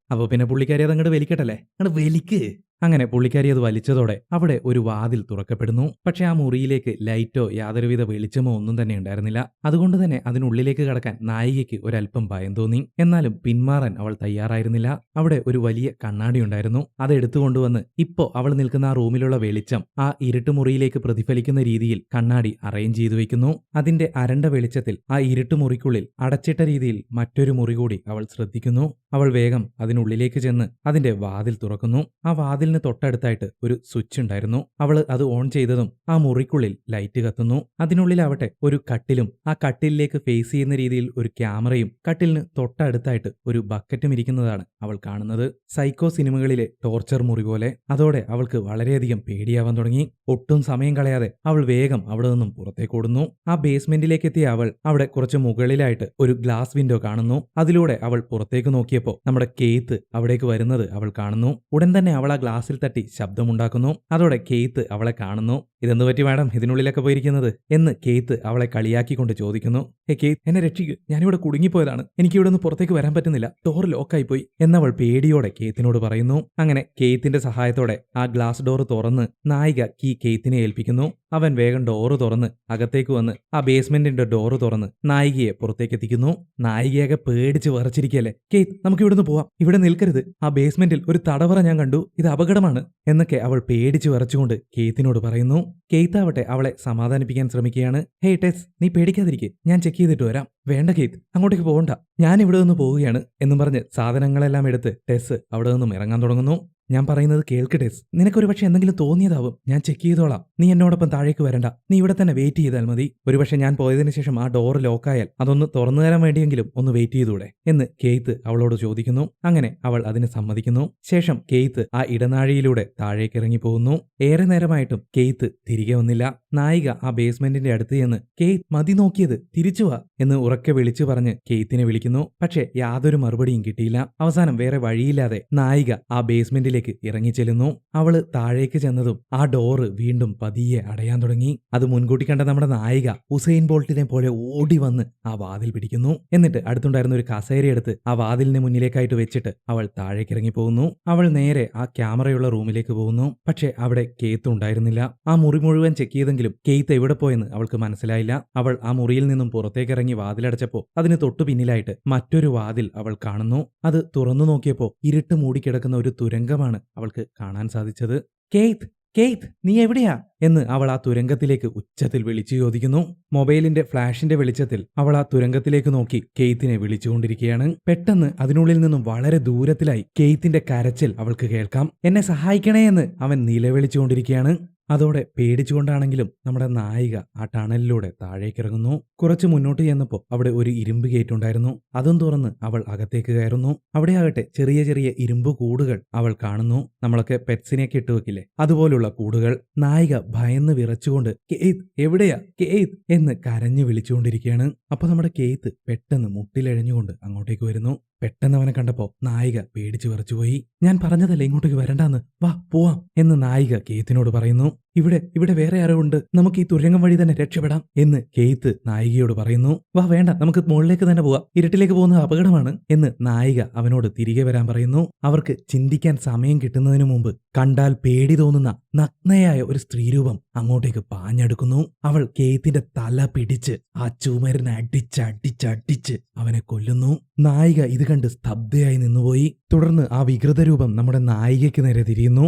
അപ്പൊ പിന്നെ പുള്ളിക്കാരി അത് അങ്ങോട്ട് വലിക്കട്ടല്ലേ, അങ്ങോട്ട് വലിക്ക്. അങ്ങനെ പുള്ളിക്കാരി അത് വലിച്ചതോടെ അവിടെ ഒരു വാതിൽ തുറക്കപ്പെടുന്നു. പക്ഷെ ആ മുറിയിലേക്ക് ലൈറ്റോ യാതൊരുവിധ വെളിച്ചമോ ഒന്നും തന്നെ ഉണ്ടായിരുന്നില്ല. അതുകൊണ്ട് തന്നെ അതിനുള്ളിലേക്ക് കടക്കാൻ നായികയ്ക്ക് ഒരല്പം ഭയം തോന്നി. എന്നാലും പിന്മാറാൻ അവൾ തയ്യാറായിരുന്നില്ല. അവിടെ ഒരു വലിയ കണ്ണാടി ഉണ്ടായിരുന്നു. അത് എടുത്തുകൊണ്ടുവന്ന് ഇപ്പോ അവൾ നിൽക്കുന്ന ആ റൂമിലുള്ള വെളിച്ചം ആ ഇരുട്ട് മുറിയിലേക്ക് പ്രതിഫലിക്കുന്ന രീതിയിൽ കണ്ണാടി അറേഞ്ച് ചെയ്തു വെക്കുന്നു. അതിന്റെ അരണ്ട വെളിച്ചത്തിൽ ആ ഇരുട്ട് മുറിക്കുള്ളിൽ അടച്ചിട്ട രീതിയിൽ മറ്റൊരു മുറി കൂടി അവൾ ശ്രദ്ധിക്കുന്നു. അവൾ വേഗം അതിനുള്ളിലേക്ക് ചെന്ന് അതിന്റെ വാതിൽ തുറക്കുന്നു. ആ വാതിലിന് തൊട്ടടുത്തായിട്ട് ഒരു സ്വിച്ച് ഉണ്ടായിരുന്നു. അവള് അത് ഓൺ ചെയ്തതും ആ മുറിക്കുള്ളിൽ ലൈറ്റ് കത്തുന്നു. അതിനുള്ളിലാവട്ടെ ഒരു കട്ടിലും ആ കട്ടിലിലേക്ക് ഫേസ് ചെയ്യുന്ന രീതിയിൽ ഒരു ക്യാമറയും കട്ടിലിന് തൊട്ടടുത്തായിട്ട് ഒരു ബക്കറ്റും ഇരിക്കുന്നതാണ് അവൾ കാണുന്നത്. സൈക്കോ സിനിമകളിലെ ടോർച്ചർ മുറി പോലെ. അതോടെ അവൾക്ക് വളരെയധികം പേടിയാവാൻ തുടങ്ങി. ഒട്ടും സമയം കളയാതെ അവൾ വേഗം അവിടെ നിന്നും പുറത്തേക്ക് ഓടുന്നു. ആ ബേസ്മെന്റിലേക്ക് എത്തിയ അവൾ അവിടെ കുറച്ച് മുകളിലായിട്ട് ഒരു ഗ്ലാസ് വിൻഡോ കാണുന്നു. അതിലൂടെ അവൾ പുറത്തേക്ക് നോക്കിയപ്പോൾ നമ്മുടെ കേത്ത് അവിടേക്ക് വരുന്നത് അവൾ കാണുന്നു. ഉടൻ തന്നെ അവൾ ആ ഗ്ലാസിൽ തട്ടി ശബ്ദമുണ്ടാക്കുന്നു. അതോടെ കേത്ത് അവളെ കാണുന്നു. ഇതെന്ത് പറ്റി മാഡം, ഇതിനുള്ളിലൊക്കെ പോയിരിക്കുന്നത് എന്ന് കേത്ത് അവളെ കളിയാക്കിക്കൊണ്ട് ചോദിക്കുന്നു. കേത്ത്, എന്നെ രക്ഷിക്കൂ, ഞാനിവിടെ കുടുങ്ങിപ്പോയതാണ്. എനിക്ക് ഇവിടെ നിന്ന് പുറത്തേക്ക് വരാൻ പറ്റുന്നില്ല, ഡോർ ലോക്കായി പോയി എന്നവൾ പേടിയോടെ കേത്തിനോട് പറയുന്നു. അങ്ങനെ കേത്തിന്റെ സഹായത്തോടെ ആ ഗ്ലാസ് ഡോർ തുറന്ന് നായിക കീ കേത്തിനെ ഏൽപ്പിക്കുന്നു. അവൻ വേഗം ഡോറ് തുറന്ന് അകത്തേക്ക് വന്ന് ആ ബേസ്മെന്റിന്റെ ഡോറ് തുറന്ന് നായികയെ പുറത്തേക്ക് എത്തിക്കുന്നു. നായികയൊക്കെ പേടിച്ച് വിറച്ചിരിക്കല്ലേ. കേത്ത്, നമുക്ക് ഇവിടുന്ന് പോവാം, ഇവിടെ നിൽക്കരുത്, ആ ബേസ്മെന്റിൽ ഒരു തടവറ ഞാൻ കണ്ടു, ഇത് അപകടമാണ് എന്നൊക്കെ അവൾ പേടിച്ച് വിറച്ചുകൊണ്ട് കേത്തിനോട് പറയുന്നു. കേത്താവട്ടെ അവളെ സമാധാനിപ്പിക്കാൻ ശ്രമിക്കുകയാണ്. ഹേയ് ടെസ്, നീ പേടിക്കാതിരിക്കെ, ഞാൻ ചെക്ക് ചെയ്തിട്ട് വരാം. വേണ്ട കേത്ത്, അങ്ങോട്ടേക്ക് പോകണ്ട, ഞാൻ ഇവിടെ നിന്ന് പോവുകയാണ് എന്നും പറഞ്ഞ് സാധനങ്ങളെല്ലാം എടുത്ത് ടെസ് അവിടെ നിന്നും ഇറങ്ങാൻ തുടങ്ങുന്നു. ഞാൻ പറയുന്നത് കേൾക്ക് ടെസ്, നിനക്കൊരു പക്ഷെ എന്തെങ്കിലും തോന്നിയതാവും, ഞാൻ ചെക്ക് ചെയ്തോളാം, നീ എന്നോടൊപ്പം താഴേക്ക് വരണ്ട, നീ ഇവിടെ തന്നെ വെയിറ്റ് ചെയ്താൽ മതി. ഒരുപക്ഷെ ഞാൻ പോയതിനു ശേഷം ആ ഡോറ് ലോക്കായാൽ അതൊന്ന് തുറന്നു തരാൻ വേണ്ടിയെങ്കിലും ഒന്ന് വെയിറ്റ് ചെയ്തൂടെ എന്ന് കേത്ത് അവളോട് ചോദിക്കുന്നു. അങ്ങനെ അവൾ അതിന് സമ്മതിക്കുന്നു. ശേഷം കേത്ത് ആ ഇടനാഴിയിലൂടെ താഴേക്ക് ഇറങ്ങി പോകുന്നു. ഏറെ നേരമായിട്ടും കേത്ത് തിരികെ വന്നില്ല. നായിക ആ ബേസ്മെന്റിന്റെ അടുത്ത് ചെന്ന് കേത്ത്, മതി നോക്കിയത്, തിരിച്ചു വാ എന്ന് ഉറക്കെ വിളിച്ചു പറഞ്ഞ് കേത്തിനെ വിളിക്കുന്നു. പക്ഷെ യാതൊരു മറുപടിയും കിട്ടിയില്ല. അവസാനം വേറെ വഴിയില്ലാതെ നായിക ആ ബേസ്മെന്റിലേക്ക് ഇറങ്ങിച്ചെല്ലുന്നു. അവള് താഴേക്ക് ചെന്നതും ആ ഡോറ് വീണ്ടും പതിയെ അടയാൻ തുടങ്ങി. അത് മുൻകൂട്ടി കണ്ട നമ്മുടെ നായിക ഉസൈൻ ബോൾട്ടിനെ പോലെ ഓടി വന്ന് ആ വാതിൽ പിടിക്കുന്നു. എന്നിട്ട് അടുത്തുണ്ടായിരുന്ന ഒരു കസേരയെടുത്ത് ആ വാതിലിന് മുന്നിലേക്കായിട്ട് വെച്ചിട്ട് അവൾ താഴേക്ക് ഇറങ്ങി പോകുന്നു. അവൾ നേരെ ആ ക്യാമറയുള്ള റൂമിലേക്ക് പോകുന്നു. പക്ഷെ അവിടെ കേത്ത് ഉണ്ടായിരുന്നില്ല. ആ മുറി മുഴുവൻ ചെക്ക് ചെയ്തെങ്കിലും കേത്ത് എവിടെ പോയെന്ന് അവൾക്ക് മനസ്സിലായില്ല. അവൾ ആ മുറിയിൽ നിന്നും പുറത്തേക്ക് ഇറങ്ങി വാതിലടച്ചപ്പോ അതിന് തൊട്ടു പിന്നിലായിട്ട് മറ്റൊരു വാതിൽ അവൾ കാണുന്നു. അത് തുറന്നു നോക്കിയപ്പോ ഇരുട്ട് മൂടിക്കിടക്കുന്ന ഒരു തുരങ്കമാണ് അവൾക്ക് കാണാൻ സാധിച്ചത്. കേത്ത്, കേത്ത്, നീ എവിടെയാ എന്ന് അവൾ ആ തുരങ്കത്തിലേക്ക് ഉച്ചത്തിൽ വിളിച്ചു ചോദിക്കുന്നു. മൊബൈലിന്റെ ഫ്ലാഷിന്റെ വെളിച്ചത്തിൽ അവൾ ആ തുരങ്കത്തിലേക്ക് നോക്കി കേത്തിനെ വിളിച്ചുകൊണ്ടിരിക്കുകയാണ്. പെട്ടെന്ന് അതിനുള്ളിൽ നിന്നും വളരെ ദൂരത്തിലായി കേത്തിന്റെ കരച്ചിൽ അവൾക്ക് കേൾക്കാം. എന്നെ സഹായിക്കണേ എന്ന് അവൻ നിലവിളിച്ചുകൊണ്ടിരിക്കുകയാണ്. അതോടെ പേടിച്ചുകൊണ്ടാണെങ്കിലും നമ്മുടെ നായിക ആ ടണലിലൂടെ താഴേക്കിറങ്ങുന്നു. കുറച്ച് മുന്നോട്ട് ചെന്നപ്പോൾ അവിടെ ഒരു ഇരുമ്പ് ഗേറ്റ് ഉണ്ടായിരുന്നു. അതും തുറന്ന് അവൾ അകത്തേക്ക് കയറുന്നു. അവിടെയാകട്ടെ ചെറിയ ചെറിയ ഇരുമ്പ് കൂടുകൾ അവൾ കാണുന്നു. നമ്മളൊക്കെ പെറ്റ്സിനെയൊക്കെ ഇട്ട് വെക്കില്ലേ, അതുപോലുള്ള കൂടുകൾ. നായിക ഭയന്ന് വിറച്ചുകൊണ്ട് കേത്ത് എവിടെയാ, കേത്ത് എന്ന് കരഞ്ഞു വിളിച്ചുകൊണ്ടിരിക്കുകയാണ്. അപ്പൊ നമ്മുടെ കേത്ത് പെട്ടെന്ന് മുട്ടിലെഴഞ്ഞുകൊണ്ട് അങ്ങോട്ടേക്ക് വരുന്നു. പെട്ടെന്ന് അവനെ കണ്ടപ്പോ നായിക പേടിച്ചു വിറച്ചുപോയി. ഞാൻ പറഞ്ഞതല്ലേ ഇങ്ങോട്ടേക്ക് വരണ്ടാന്ന്, വാ പോവാം എന്ന് നായിക കേത്തിനോട് പറയുന്നു. ഇവിടെ വേറെ ആരോ ഉണ്ട്, നമുക്ക് ഈ തുരങ്കം വഴി തന്നെ രക്ഷപ്പെടാം എന്ന് കേത്ത് നായികയോട് പറയുന്നു. വാ വേണ്ട, നമുക്ക് മുകളിലേക്ക് തന്നെ പോവാം, ഇരുട്ടിലേക്ക് പോകുന്നത് അപകടമാണ് എന്ന് നായിക അവനോട് തിരികെ വരാൻ പറയുന്നു. അവർക്ക് ചിന്തിക്കാൻ സമയം കിട്ടുന്നതിനു മുമ്പ് കണ്ടാൽ പേടി തോന്നുന്ന നഗ്നയായ ഒരു സ്ത്രീരൂപം അങ്ങോട്ടേക്ക് പാഞ്ഞെടുക്കുന്നു. അവൾ കേത്തിന്റെ തല പിടിച്ച് ആ ചുമരിനെ അടിച്ചടിച്ചടിച്ച് അവനെ കൊല്ലുന്നു. നായിക ഇത് കണ്ട് സ്തബ്ധയായി നിന്നുപോയി. തുടർന്ന് ആ വികൃതരൂപം നമ്മുടെ നായികയ്ക്ക് നേരെ തിരിയുന്നു.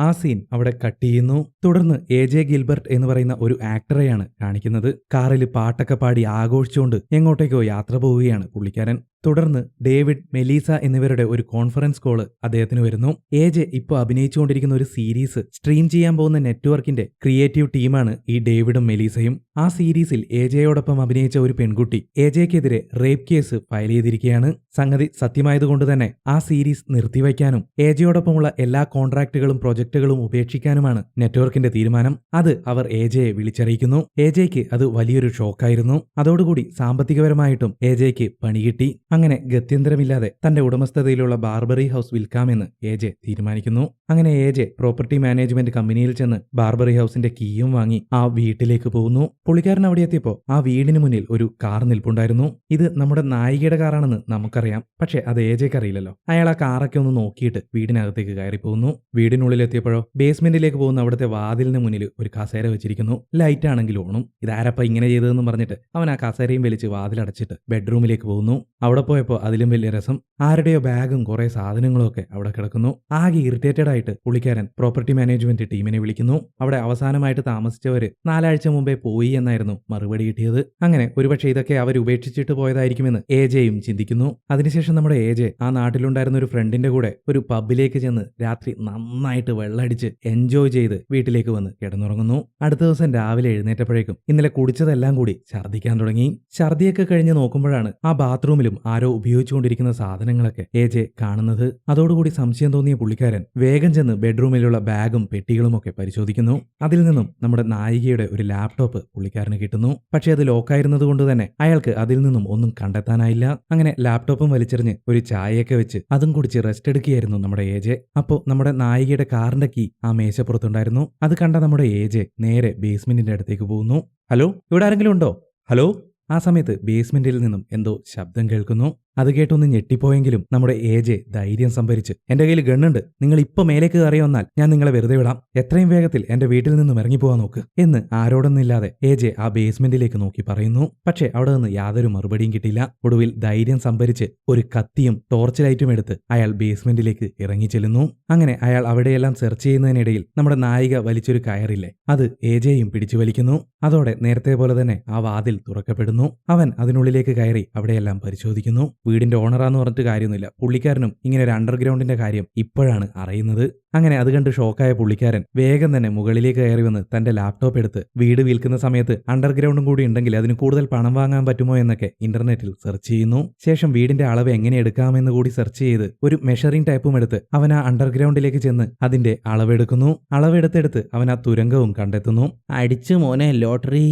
ആ സീൻ അവിടെ കട്ട് ചെയ്യുന്നു. തുടർന്ന് AJ ഗിൽബർട്ട് എന്ന് പറയുന്ന ഒരു ആക്ടറെയാണ് കാണിക്കുന്നത്. കാറിൽ പാട്ടൊക്കെ പാടി ആഘോഷിച്ചുകൊണ്ട് എങ്ങോട്ടേക്കോ യാത്ര പോവുകയാണ് പുള്ളിക്കാരൻ. തുടർന്ന് ഡേവിഡ്, മെലീസ എന്നിവരുടെ ഒരു കോൺഫറൻസ് കോള് അദ്ദേഹത്തിന് വരുന്നു. എജെ ഇപ്പോൾ അഭിനയിച്ചുകൊണ്ടിരിക്കുന്ന ഒരു സീരീസ് സ്ട്രീം ചെയ്യാൻ പോകുന്ന നെറ്റ്വർക്കിന്റെ ക്രിയേറ്റീവ് ടീമാണ് ഈ ഡേവിഡും മെലീസയും. ആ സീരീസിൽ എജെയോടൊപ്പം അഭിനയിച്ച ഒരു പെൺകുട്ടി എജെക്കെതിരെ റേപ്പ് കേസ് ഫയൽ ചെയ്തിരിക്കുകയാണ്. സംഗതി സത്യമായതുകൊണ്ട് തന്നെ ആ സീരീസ് നിർത്തിവയ്ക്കാനും എജെയോടൊപ്പമുള്ള എല്ലാ കോൺട്രാക്റ്റുകളും പ്രൊജക്ടുകളും ഉപേക്ഷിക്കാനുമാണ് നെറ്റ്വർക്കിന്റെ തീരുമാനം. അത് അവർ എജെയെ വിളിച്ചറിയിക്കുന്നു. എജെയ്ക്ക് അത് വലിയൊരു ഷോക്കായിരുന്നു. അതോടുകൂടി സാമ്പത്തികപരമായിട്ടും എജെയ്ക്ക് പണികിട്ടി. അങ്ങനെ ഗത്യന്തരമില്ലാതെ തന്റെ ഉടമസ്ഥതയിലുള്ള ബാർബറി ഹൗസ് വിൽക്കാമെന്ന് എജെ തീരുമാനിക്കുന്നു. അങ്ങനെ എജെ പ്രോപ്പർട്ടി മാനേജ്മെന്റ് കമ്പനിയിൽ ചെന്ന് ബാർബറി ഹൗസിന്റെ കീയും വാങ്ങി ആ വീട്ടിലേക്ക് പോകുന്നു. പുള്ളിക്കാരൻ അവിടെ എത്തിയപ്പോൾ ആ വീടിന് മുന്നിൽ ഒരു കാർ നിൽപ്പുണ്ടായിരുന്നു. ഇത് നമ്മുടെ നായികയുടെ കാറാണെന്ന് നമുക്കറിയാം, പക്ഷെ അത് എജെക്ക് അറിയില്ലല്ലോ. അയാൾ ആ കാറൊക്കെ ഒന്ന് നോക്കിയിട്ട് വീടിനകത്തേക്ക് കയറി പോകുന്നു. വീടിനുള്ളിലെത്തിയപ്പോഴോ ബേസ്മെന്റിലേക്ക് പോകുന്ന അവിടുത്തെ വാതിലിന് മുന്നിൽ ഒരു കസേര വെച്ചിരിക്കുന്നു. ലൈറ്റ് ആണെങ്കിൽ ഓണും. ഇതാരപ്പ ഇങ്ങനെ ചെയ്തതെന്ന് പറഞ്ഞിട്ട് അവൻ ആ കസേരയും വലിച്ച് വാതിലടച്ചിട്ട് ബെഡ്റൂമിലേക്ക് പോകുന്നു. അവിടെ പോയപ്പോൾ അതിലും വലിയ രസം, ആരുടെയോ ബാഗും കുറെ സാധനങ്ങളും ഒക്കെ അവിടെ കിടക്കുന്നു. ആകെ ഇറിറ്റേറ്റഡ് ആയിട്ട് പുള്ളിക്കാരൻ പ്രോപ്പർട്ടി മാനേജ്മെന്റ് ടീമിനെ വിളിക്കുന്നു. അവിടെ അവസാനമായിട്ട് താമസിച്ചവര് 4 ആഴ്ച മുമ്പേ പോയി എന്നായിരുന്നു മറുപടി കിട്ടിയത്. അങ്ങനെ ഒരുപക്ഷെ ഇതൊക്കെ അവർ ഉപേക്ഷിച്ചിട്ട് പോയതായിരിക്കുമെന്ന് എജെയും ചിന്തിക്കുന്നു. അതിനുശേഷം നമ്മുടെ എജെ ആ നാട്ടിലുണ്ടായിരുന്ന ഒരു ഫ്രണ്ടിന്റെ കൂടെ ഒരു പബ്ബിലേക്ക് ചെന്ന് രാത്രി നന്നായിട്ട് വെള്ളടിച്ച് എൻജോയ് ചെയ്ത് വീട്ടിലേക്ക് വന്ന് കിടന്നുറങ്ങുന്നു. അടുത്ത ദിവസം രാവിലെ എഴുന്നേറ്റപ്പോഴേക്കും ഇന്നലെ കുടിച്ചതെല്ലാം കൂടി ഛർദ്ദിക്കാൻ തുടങ്ങി. ഛർദ്ദിയൊക്കെ കഴിഞ്ഞ് നോക്കുമ്പോഴാണ് ആ ബാത്റൂമിലും ആരോ ഉപയോഗിച്ചുകൊണ്ടിരിക്കുന്ന സാധനങ്ങളൊക്കെ എജെ കാണുന്നത്. അതോടുകൂടി സംശയം തോന്നിയ പുള്ളിക്കാരൻ വേഗം ചെന്ന് ബെഡ്റൂമിലുള്ള ബാഗും പെട്ടികളും ഒക്കെ പരിശോധിക്കുന്നു. അതിൽ നിന്നും നമ്മുടെ നായികയുടെ ഒരു ലാപ്ടോപ്പ് പുള്ളിക്കാരന് കിട്ടുന്നു. പക്ഷെ അത് ലോക്കായിരുന്നത് കൊണ്ട് തന്നെ അയാൾക്ക് അതിൽ നിന്നും ഒന്നും കണ്ടെത്താനായില്ല. അങ്ങനെ ലാപ്ടോപ്പും വലിച്ചെറിഞ്ഞ് ഒരു ചായയൊക്കെ വെച്ച് അതും കുടിച്ച് റെസ്റ്റ് എടുക്കുകയായിരുന്നു നമ്മുടെ എജെ. അപ്പോൾ നമ്മുടെ നായികയുടെ കാറിന്റെ കീ ആ മേശപ്പുറത്തുണ്ടായിരുന്നു. അത് കണ്ട നമ്മുടെ എജെ നേരെ ബേസ്മെന്റിന്റെ അടുത്തേക്ക് പോകുന്നു. ഹലോ, ഇവിടെ ആരെങ്കിലും ഉണ്ടോ? ഹലോ. ആ സമയത്ത് ബേസ്മെന്റിൽ നിന്നും എന്തോ ശബ്ദം കേൾക്കുന്നു. അത് കേട്ടൊന്ന് ഞെട്ടിപ്പോയെങ്കിലും നമ്മുടെ എജെ ധൈര്യം സംഭരിച്ച്, എന്റെ കയ്യിൽ ഗണ്ണുണ്ട്, നിങ്ങൾ ഇപ്പൊ മേലേക്ക് കയറി വന്നാൽ ഞാൻ നിങ്ങളെ വെറുതെ വിടാം, എത്രയും വേഗത്തിൽ എന്റെ വീട്ടിൽ നിന്നും ഇറങ്ങിപ്പോവാൻ നോക്ക് എന്ന് ആരോടൊന്നില്ലാതെ എജെ ആ ബേസ്മെന്റിലേക്ക് നോക്കി പറയുന്നു. പക്ഷെ അവിടെ നിന്ന് യാതൊരു മറുപടിയും കിട്ടിയില്ല. ഒടുവിൽ ധൈര്യം സംഭരിച്ച് ഒരു കത്തിയും ടോർച്ച് ലൈറ്റും എടുത്ത് അയാൾ ബേസ്മെന്റിലേക്ക് ഇറങ്ങി ചെല്ലുന്നു. അങ്ങനെ അയാൾ അവിടെയെല്ലാം സെർച്ച് ചെയ്യുന്നതിനിടയിൽ നമ്മുടെ നായിക വലിച്ചൊരു കയറില്ലേ, അത് എജെയും പിടിച്ചു വലിക്കുന്നു. അതോടെ നേരത്തെ പോലെ തന്നെ ആ വാതിൽ തുറക്കപ്പെടുന്നു. അവൻ അതിനുള്ളിലേക്ക് കയറി അവിടെയെല്ലാം പരിശോധിക്കുന്നു. വീടിന്റെ ഓണറാന്ന് പറഞ്ഞിട്ട് കാര്യമൊന്നുമില്ല. പുള്ളിക്കാരനും ഇങ്ങനെ ഒരു അണ്ടർഗ്രൗണ്ടിന്റെ കാര്യം ഇപ്പോഴാണ് അറിയുന്നത്. അങ്ങനെ അത് കണ്ട് ഷോക്കായ പുള്ളിക്കാരൻ വേഗം തന്നെ മുകളിലേക്ക് കയറി വന്ന് തന്റെ ലാപ്ടോപ്പ് എടുത്ത് വീട് വിൽക്കുന്ന സമയത്ത് അണ്ടർഗ്രൗണ്ടും കൂടി ഉണ്ടെങ്കിൽ അതിന് കൂടുതൽ പണം വാങ്ങാൻ പറ്റുമോ എന്നൊക്കെ ഇന്റർനെറ്റിൽ സെർച്ച് ചെയ്യുന്നു. ശേഷം വീടിന്റെ അളവ് എങ്ങനെ എടുക്കാമെന്ന് കൂടി സെർച്ച് ചെയ്ത് ഒരു മെഷറിംഗ് ടൈപ്പും എടുത്ത് അവൻ ആ അണ്ടർഗ്രൗണ്ടിലേക്ക് ചെന്ന് അതിന്റെ അളവെടുക്കുന്നു. അളവെടുത്തെടുത്ത് അവൻ ആ തുരങ്കവും കണ്ടെത്തുന്നു. അടിച്ചു മോനെ ലോട്ടറി,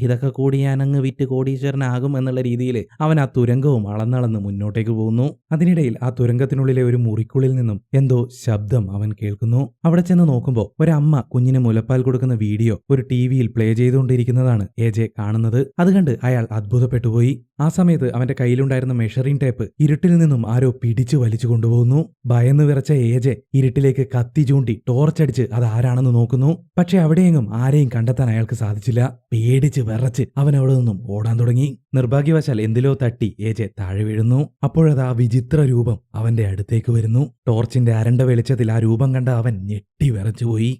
ഇതൊക്കെ കൂടി ഞാനങ്ങ് വിറ്റ് കോടീശ്വരനാകും എന്നുള്ള രീതിയിൽ അവൻ ആ തുരങ്കവും അളന്നളന്ന് മുന്നോട്ടേക്ക് പോകുന്നു. അതിനിടയിൽ ആ തുരങ്കത്തിനുള്ളിലെ ഒരു മുറിക്കുള്ളിൽ നിന്നും എന്തോ ശബ്ദം അവൻ കേൾക്കുന്നു. അവിടെ ചെന്ന് നോക്കുമ്പോൾ ഒരമ്മ കുഞ്ഞിന് മുലപ്പാൽ കൊടുക്കുന്ന വീഡിയോ ഒരു ടിവിയിൽ പ്ലേ ചെയ്തുകൊണ്ടിരിക്കുന്നതാണ് എജെ കാണുന്നത്. അത് കണ്ട് അയാൾ അത്ഭുതപ്പെട്ടുപോയി. ആ സമയത്ത് അവന്റെ കയ്യിലുണ്ടായിരുന്ന മെഷറിംഗ് ടേപ്പ് ഇരുട്ടിൽ നിന്നും ആരോ പിടിച്ചു വലിച്ചു കൊണ്ടുപോകുന്നു. ഭയന്ന് വിറച്ച എജെ ഇരുട്ടിലേക്ക് കത്തി ചൂണ്ടി ടോർച്ചടിച്ച് അത് ആരാണെന്ന് നോക്കുന്നു. പക്ഷെ അവിടെയെങ്ങും ആരെയും കണ്ടെത്താൻ അയാൾക്ക് സാധിച്ചില്ല. പേടിച്ച് വിറച്ച് അവൻ അവിടെ നിന്നും ഓടാൻ തുടങ്ങി. നിർഭാഗ്യവശാൽ എന്തിലോ തട്ടി എജെ താഴെ വീഴുന്നു. അപ്പോഴത് ആ വിചിത്ര രൂപം അവന്റെ അടുത്തേക്ക് വരുന്നു. ടോർച്ചിന്റെ അരണ്ട വെളിച്ചത്തിൽ ആ രൂപം കണ്ട അവൻ ഞെട്ടി വിറച്ചുപോയി.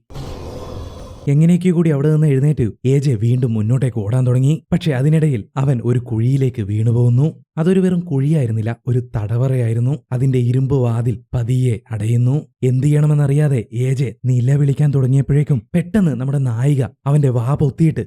എങ്ങനെയൊക്കെ കൂടി അവിടെ നിന്ന് എഴുന്നേറ്റ് എജെ വീണ്ടും മുന്നോട്ടേക്ക് ഓടാൻ തുടങ്ങി. പക്ഷെ അതിനിടയിൽ അവൻ ഒരു കുഴിയിലേക്ക് വീണുപോകുന്നു. അതൊരു വെറും കുഴിയായിരുന്നില്ല, ഒരു തടവറയായിരുന്നു. അതിന്റെ ഇരുമ്പ് വാതിൽ പതിയെ അടയുന്നു. എന്ത് ചെയ്യണമെന്നറിയാതെ എജെ നിലവിളിക്കാൻ തുടങ്ങിയപ്പോഴേക്കും പെട്ടെന്ന് നമ്മുടെ നായിക അവന്റെ വാ പൊത്തിയിട്ട്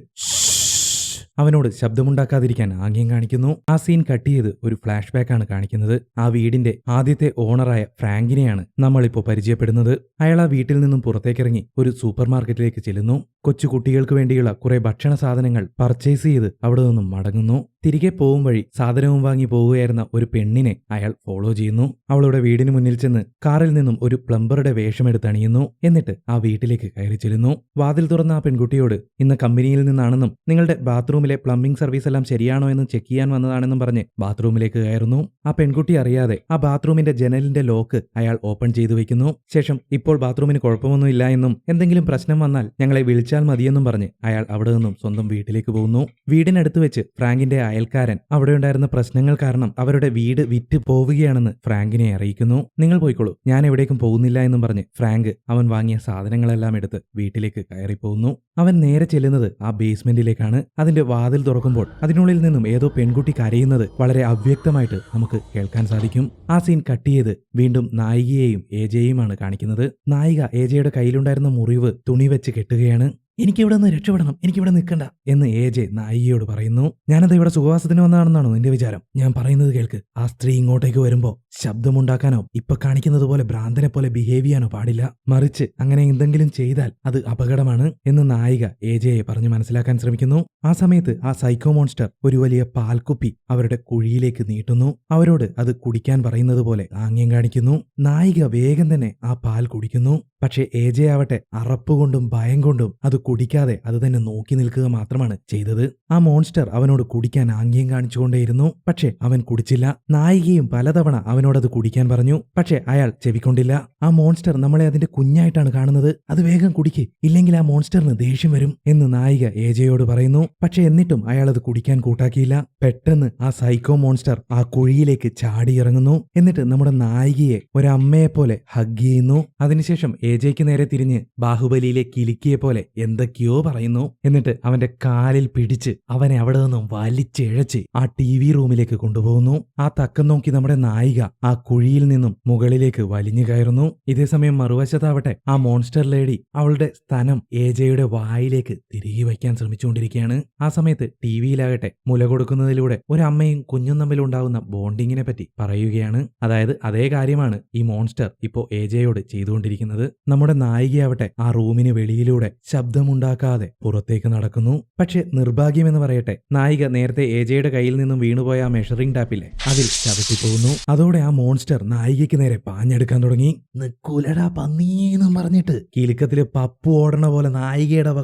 അവനോട് ശബ്ദമുണ്ടാക്കാതിരിക്കാൻ ആംഗ്യം കാണിക്കുന്നു. ആ സീൻ കട്ട് ചെയ്ത് ഒരു ഫ്ലാഷ് ബാക്കാണ് കാണിക്കുന്നത്. ആ വീടിന്റെ ആദ്യത്തെ ഓണറായ ഫ്രാങ്കിനെയാണ് നമ്മളിപ്പോൾ പരിചയപ്പെടുന്നത്. അയാൾ ആ വീട്ടിൽ നിന്നും പുറത്തേക്കിറങ്ങി ഒരു സൂപ്പർ മാർക്കറ്റിലേക്ക് ചെല്ലുന്നു. കൊച്ചു കുട്ടികൾക്ക് വേണ്ടിയുള്ള കുറെ ഭക്ഷണ സാധനങ്ങൾ പർച്ചേസ് ചെയ്ത് അവിടെ നിന്നും മടങ്ങുന്നു. തിരികെ പോകും വഴി സാധനവും വാങ്ങി പോവുകയായിരുന്ന ഒരു പെണ്ണിനെ അയാൾ ഫോളോ ചെയ്യുന്നു. അവളുടെ വീടിന് മുന്നിൽ ചെന്ന് കാറിൽ നിന്നും ഒരു പ്ലംബറുടെ വേഷമെടുത്ത് അണിയുന്നു. എന്നിട്ട് ആ വീട്ടിലേക്ക് കയറി ചെല്ലുന്നു. വാതിൽ തുറന്ന ആ പെൺകുട്ടിയോട് ഇന്ന് കമ്പനിയിൽ നിന്നാണെന്നും നിങ്ങളുടെ ബാത്റൂമിലെ പ്ലംബിംഗ് സർവീസ് എല്ലാം ശരിയാണോ എന്ന് ചെക്ക് ചെയ്യാൻ വന്നതാണെന്നും പറഞ്ഞ് ബാത്റൂമിലേക്ക് കയറുന്നു. ആ പെൺകുട്ടി അറിയാതെ ആ ബാത്റൂമിന്റെ ജനലിന്റെ ലോക്ക് അയാൾ ഓപ്പൺ ചെയ്തു വെക്കുന്നു. ശേഷം ഇപ്പോൾ ബാത്റൂമിന് കുഴപ്പമൊന്നുമില്ല എന്നും എന്തെങ്കിലും പ്രശ്നം വന്നാൽ ഞങ്ങളെ വിളിച്ചു വിളിച്ചാൽ മതിയെന്നും പറഞ്ഞ് അയാൾ അവിടെ നിന്നും സ്വന്തം വീട്ടിലേക്ക് പോകുന്നു. വീടിനടുത്ത് വെച്ച് ഫ്രാങ്കിന്റെ അയൽക്കാരൻ അവിടെ ഉണ്ടായിരുന്ന പ്രശ്നങ്ങൾ കാരണം അവരുടെ വീട് വിറ്റ് പോവുകയാണെന്ന് ഫ്രാങ്കിനെ അറിയിക്കുന്നു. നിങ്ങൾ പോയിക്കോളൂ, ഞാൻ എവിടേക്കും പോകുന്നില്ല എന്നും പറഞ്ഞ് ഫ്രാങ്ക് അവൻ വാങ്ങിയ സാധനങ്ങളെല്ലാം എടുത്ത് വീട്ടിലേക്ക് കയറിപ്പോകുന്നു. അവൻ നേരെ ചെല്ലുന്നത് ആ ബേസ്മെന്റിലേക്കാണ്. അതിന്റെ വാതിൽ തുറക്കുമ്പോൾ അതിനുള്ളിൽ നിന്നും ഏതോ പെൺകുട്ടി കരയുന്നത് വളരെ അവ്യക്തമായിട്ട് നമുക്ക് കേൾക്കാൻ സാധിക്കും. ആ സീൻ കട്ട് ചെയ്ത് വീണ്ടും നായികയെയും ഏജയെയുമാണ് കാണിക്കുന്നത്. നായിക ഏജയുടെ കയ്യിലുണ്ടായിരുന്ന മുറിവ് തുണി വെച്ച് കെട്ടുകയാണ്. എനിക്കിവിടെ നിന്ന് രക്ഷപ്പെടണം, എനിക്കിവിടെ നിൽക്കണ്ട എന്ന് ഏജെ നായികയോട് പറയുന്നു. ഞാനത് ഇവിടെ സുഖവാസത്തിന് വന്നതാണെന്നാണോ നിന്റെ വിചാരം? ഞാൻ പറയുന്നത് കേൾക്ക്. ആ സ്ത്രീ ഇങ്ങോട്ടേക്ക് വരുമ്പോ ശബ്ദമുണ്ടാക്കാനോ ഇപ്പൊ കാണിക്കുന്നത് പോലെ ഭ്രാന്തനെ പോലെ ബിഹേവ് ചെയ്യാനോ പാടില്ല. മറിച്ച് അങ്ങനെ എന്തെങ്കിലും ചെയ്താൽ അത് അപകടമാണ് എന്ന് നായിക ഏജയെ പറഞ്ഞു മനസ്സിലാക്കാൻ ശ്രമിക്കുന്നു. ആ സമയത്ത് ആ സൈക്കോ മോൺസ്റ്റർ ഒരു വലിയ പാൽക്കുപ്പി അവരുടെ കുഴിയിലേക്ക് നീട്ടുന്നു. അവരോട് അത് കുടിക്കാൻ പറയുന്നത് പോലെ ആംഗ്യം കാണിക്കുന്നു. നായിക വേഗം തന്നെ ആ പാൽ കുടിക്കുന്നു. പക്ഷേ ഏജെ ആവട്ടെ അറപ്പുകൊണ്ടും ഭയം കൊണ്ടും അത് കുടിക്കാതെ അത് തന്നെ നോക്കി നിൽക്കുക മാത്രമാണ് ചെയ്തത്. ആ മോൺസ്റ്റർ അവനോട് കുടിക്കാൻ ആംഗ്യം കാണിച്ചുകൊണ്ടേയിരുന്നു. പക്ഷെ അവൻ കുടിച്ചില്ല. നായികയും പലതവണ അവനോടത് കുടിക്കാൻ പറഞ്ഞു. പക്ഷെ അയാൾ ചെവിക്കൊണ്ടില്ല. ആ മോൺസ്റ്റർ നമ്മളെ അതിന്റെ കുഞ്ഞായിട്ടാണ് കാണുന്നത്, അത് വേഗം കുടിക്ക്, ഇല്ലെങ്കിൽ ആ മോൺസ്റ്ററിന് ദേഷ്യം വരും എന്ന് നായിക ഏജയോട് പറയുന്നു. പക്ഷെ എന്നിട്ടും അയാൾ അത് കുടിക്കാൻ കൂട്ടാക്കിയില്ല. പെട്ടെന്ന് ആ സൈക്കോ മോൺസ്റ്റർ ആ കുഴിയിലേക്ക് ചാടിയിറങ്ങുന്നു. എന്നിട്ട് നമ്മുടെ നായികയെ ഒരമ്മയെ പോലെ ഹഗ് ചെയ്യുന്നു. അതിനുശേഷം ഏജയ്ക്ക് നേരെ തിരിഞ്ഞ് ബാഹുബലിയിലെ കിലുക്കിയെ പോലെ എന്തൊക്കെയോ പറയുന്നു. എന്നിട്ട് അവന്റെ കാലിൽ പിടിച്ച് അവനെ അവിടെ നിന്നും വലിച്ചിഴച്ച് ആ TV റൂമിലേക്ക് കൊണ്ടുപോകുന്നു. ആ തക്കം നോക്കി നമ്മുടെ നായിക ആ കുഴിയിൽ നിന്നും മുകളിലേക്ക് വലിഞ്ഞു കയറുന്നു. ഇതേസമയം മറുവശത്താവട്ടെ ആ മോൺസ്റ്റർ ലേഡി അവളുടെ സ്ഥനം ഏജയുടെ വായിലേക്ക് തിരികെ വയ്ക്കാൻ ശ്രമിച്ചുകൊണ്ടിരിക്കുകയാണ്. ആ സമയത്ത് TVയിലാകട്ടെ മുല കൊടുക്കുന്നതിലൂടെ ഒരമ്മയും കുഞ്ഞും തമ്മിലുണ്ടാകുന്ന ബോണ്ടിങ്ങിനെ പറ്റി പറയുകയാണ്. അതായത് അതേ കാര്യമാണ് ഈ മോൺസ്റ്റർ ഇപ്പോ ഏജയോട് ചെയ്തുകൊണ്ടിരിക്കുന്നത്. നമ്മുടെ നായികയാവട്ടെ ആ റൂമിന് വെളിയിലൂടെ ശബ്ദമുണ്ടാക്കാതെ പുറത്തേക്ക് നടക്കുന്നു. പക്ഷെ നിർഭാഗ്യമെന്ന് പറയട്ടെ, നായിക നേരത്തെ ഏജയുടെ കയ്യിൽ നിന്നും വീണുപോയ ആ മെഷറിംഗ് ടാപ്പില്ലേ, അതിൽ ചവിട്ടിപ്പോകുന്നു. അതോടെ ആ മോൺസ്റ്റർ നായികയ്ക്ക് നേരെ പാഞ്ഞെടുക്കാൻ തുടങ്ങി. നിക്കൂലടാ പന്നീന്നും പറഞ്ഞിട്ട് കിലുക്കത്തില് പപ്പു ഓടണ പോലെ നായികയുടെ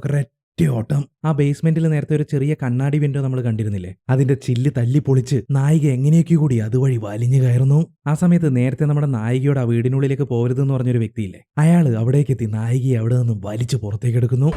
ഓട്ടം. ആ ബേസ്മെന്റിൽ നേരത്തെ ഒരു ചെറിയ കണ്ണാടി വിൻഡോ നമ്മൾ കണ്ടിരുന്നില്ലേ, അതിന്റെ ചില്ല് തല്ലി പൊളിച്ച് നായിക എങ്ങനെയൊക്കെ കൂടി അതുവഴി വലിഞ്ഞു കയറുന്നു. ആ സമയത്ത് നേരത്തെ നമ്മുടെ നായികയോട് ആ വീടിനുള്ളിലേക്ക് പോരുതെന്ന് പറഞ്ഞൊരു വ്യക്തിയില്ലേ, അയാള് അവിടേക്കെത്തി നായികയെ അവിടെ നിന്നും വലിച്ചു പുറത്തേക്ക് എടുക്കുന്നു.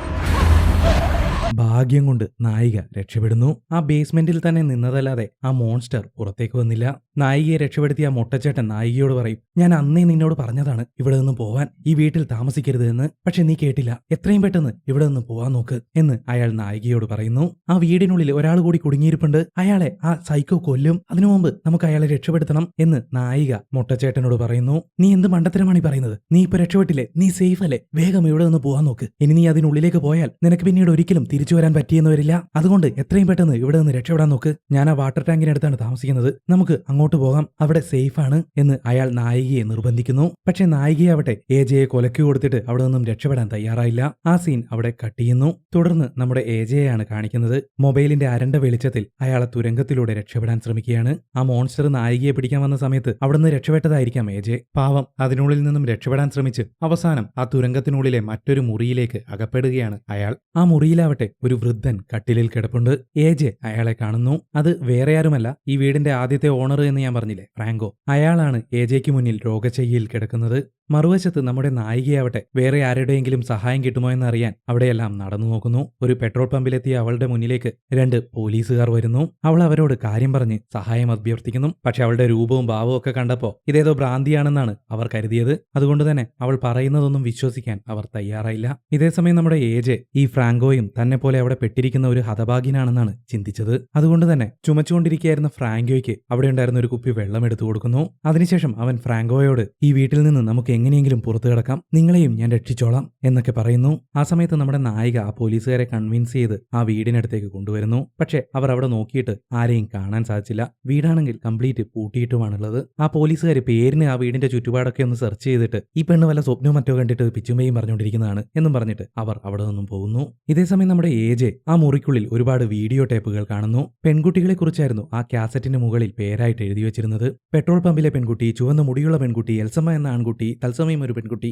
ഭാഗ്യം കൊണ്ട് നായിക രക്ഷപ്പെടുന്നു. ആ ബേസ്മെന്റിൽ തന്നെ നിന്നതല്ലാതെ ആ മോൺസ്റ്റർ പുറത്തേക്ക് വന്നില്ല. നായികയെ രക്ഷപ്പെടുത്തിയ ആ മൊട്ടച്ചേട്ടൻ നായികയോട് പറയും, ഞാൻ അന്നേ നിന്നോട് പറഞ്ഞതാണ് ഇവിടെ നിന്ന് പോവാൻ, ഈ വീട്ടിൽ താമസിക്കരുത് എന്ന്. പക്ഷെ നീ കേട്ടില്ല, എത്രയും പെട്ടെന്ന് ഇവിടെ നിന്ന് പോവാൻ നോക്ക് എന്ന് അയാൾ നായികയോട് പറയുന്നു. ആ വീടിനുള്ളിൽ ഒരാൾ കൂടി കുടുങ്ങിയിരിപ്പുണ്ട്, അയാളെ ആ സൈക്കോ കൊല്ലും, അതിനു മുമ്പ് നമുക്ക് അയാളെ രക്ഷപ്പെടുത്തണം എന്ന് നായിക മൊട്ടച്ചേട്ടനോട് പറയുന്നു. നീ എന്ത് മണ്ടത്തരമാണ് ഈ പറയുന്നത്? നീ ഇപ്പൊ രക്ഷപ്പെട്ടില്ലേ, നീ സേഫ് അല്ലേ, വേഗം ഇവിടെ നിന്ന് പോവാൻ നോക്ക്. ഇനി നീ അതിനുള്ളിലേക്ക് പോയാൽ നിനക്ക് പിന്നീട് ഒരിക്കലും തിരിച്ചു വരാൻ പറ്റിയെന്ന് വരില്ല. അതുകൊണ്ട് എത്രയും പെട്ടെന്ന് ഇവിടെ നിന്ന് രക്ഷപ്പെടാൻ നോക്ക്. ഞാൻ ആ വാട്ടർ ടാങ്കിനടുത്താണ് താമസിക്കുന്നത്, നമുക്ക് അങ്ങോട്ട് പോകാം, അവിടെ സേഫ് ആണ് എന്ന് അയാൾ നായികയെ നിർബന്ധിക്കുന്നു. പക്ഷെ നായികയാവട്ടെ ഏജയെ കൊലയ്ക്ക് കൊടുത്തിട്ട് അവിടെ നിന്നും രക്ഷപ്പെടാൻ തയ്യാറായില്ല. ആ സീൻ അവിടെ കട്ട് ചെയ്യുന്നു. തുടർന്ന് നമ്മുടെ ഏജയെയാണ് കാണിക്കുന്നത്. മൊബൈലിന്റെ അരണ്ട വെളിച്ചത്തിൽ അയാളെ തുരങ്കത്തിലൂടെ രക്ഷപ്പെടാൻ ശ്രമിക്കുകയാണ്. ആ മോൺസ്റ്റർ നായികയെ പിടിക്കാൻ വന്ന സമയത്ത് അവിടുന്ന് രക്ഷപ്പെട്ടതായിരിക്കാം ഏജെ. പാവം അതിനുള്ളിൽ നിന്നും രക്ഷപ്പെടാൻ ശ്രമിച്ച് അവസാനം ആ തുരങ്കത്തിനുള്ളിലെ മറ്റൊരു മുറിയിലേക്ക് അകപ്പെടുകയാണ് അയാൾ. ആ മുറിയിലാവട്ടെ ഒരു വൃദ്ധൻ കട്ടിലിൽ കിടപ്പുണ്ട്. ഏജെ അയാളെ കാണുന്നു. അത് വേറെ ആരുമല്ല, ഈ വീടിന്റെ ആദ്യത്തെ ഓണർ എന്ന് ഞാൻ പറഞ്ഞില്ലേ, ഫ്രാങ്കോ. അയാളാണ് ഏജയ്ക്ക് മുന്നിൽ രോഗശയ്യയിൽ കിടക്കുന്നത്. മറുവശത്ത് നമ്മുടെ നായികയാവട്ടെ വേറെ ആരുടെയെങ്കിലും സഹായം കിട്ടുമോ എന്നറിയാൻ അവിടെയെല്ലാം നടന്നു നോക്കുന്നു. ഒരു പെട്രോൾ പമ്പിലെത്തിയ അവളുടെ മുന്നിലേക്ക് 2 പോലീസുകാർ വരുന്നു. അവൾ അവരോട് കാര്യം പറഞ്ഞ് സഹായം അഭ്യർത്ഥിക്കുന്നു. പക്ഷെ അവളുടെ രൂപവും ഭാവവും ഒക്കെ കണ്ടപ്പോ ഇതേതോ ഭ്രാന്തിയാണെന്നാണ് അവർ കരുതിയത്. അതുകൊണ്ട് തന്നെ അവൾ പറയുന്നതൊന്നും വിശ്വസിക്കാൻ അവർ തയ്യാറായില്ല. ഇതേസമയം നമ്മുടെ ഏജെ ഈ ഫ്രാങ്കോയും തന്നെ പോലെ അവിടെ പെട്ടിരിക്കുന്ന ഒരു ഹതഭാഗ്യനാണെന്നാണ് ചിന്തിച്ചത്. അതുകൊണ്ട് തന്നെ ചുമച്ചുകൊണ്ടിരിക്കുകയായിരുന്ന ഫ്രാങ്കോയ്ക്ക് അവിടെ ഉണ്ടായിരുന്ന ഒരു കുപ്പി വെള്ളം എടുത്തു കൊടുക്കുന്നു. അതിനുശേഷം അവൻ ഫ്രാങ്കോയോട് ഈ വീട്ടിൽ നിന്ന് നമുക്ക് എങ്ങനെയെങ്കിലും പുറത്തു കിടക്കാം, നിങ്ങളെയും ഞാൻ രക്ഷിച്ചോളാം എന്നൊക്കെ പറയുന്നു. ആ സമയത്ത് നമ്മുടെ നായിക ആ പോലീസുകാരെ കൺവിൻസ് ചെയ്ത് ആ വീടിനടുത്തേക്ക് കൊണ്ടുവരുന്നു. പക്ഷെ അവർ അവിടെ നോക്കിയിട്ട് ആരെയും കാണാൻ സാധിച്ചില്ല. വീടാണെങ്കിൽ കംപ്ലീറ്റ് പൂട്ടിയിട്ടുമാണുള്ളത്. ആ പോലീസുകാർ പേരിന് ആ വീടിന്റെ ചുറ്റുപാടൊക്കെ ഒന്ന് സെർച്ച് ചെയ്തിട്ട് ഈ പെണ്ണ് വല്ല സ്വപ്നവും മറ്റോ കണ്ടിട്ട് പിച്ചുമ്പയും പറഞ്ഞുകൊണ്ടിരിക്കുന്നതാണ് എന്നും പറഞ്ഞിട്ട് അവർ അവിടെ നിന്നും പോകുന്നു. ഇതേസമയം നമ്മുടെ ഏജെ ആ മുറിക്കുള്ളിൽ ഒരുപാട് വീഡിയോ ടേപ്പുകൾ കാണുന്നു. പെൺകുട്ടികളെ കുറിച്ചായിരുന്നു ആ കാസറ്റിന്റെ മുകളിൽ പേരായിട്ട് എഴുതി വെച്ചിരുന്നത്. പെട്രോൾ പമ്പിലെ പെൺകുട്ടി, ചുവന്ന മുടിയുള്ള പെൺകുട്ടി, എൽസമ്മ എന്ന ആൺകുട്ടി, തത്സമയം ഒരു പെൺകുട്ടി.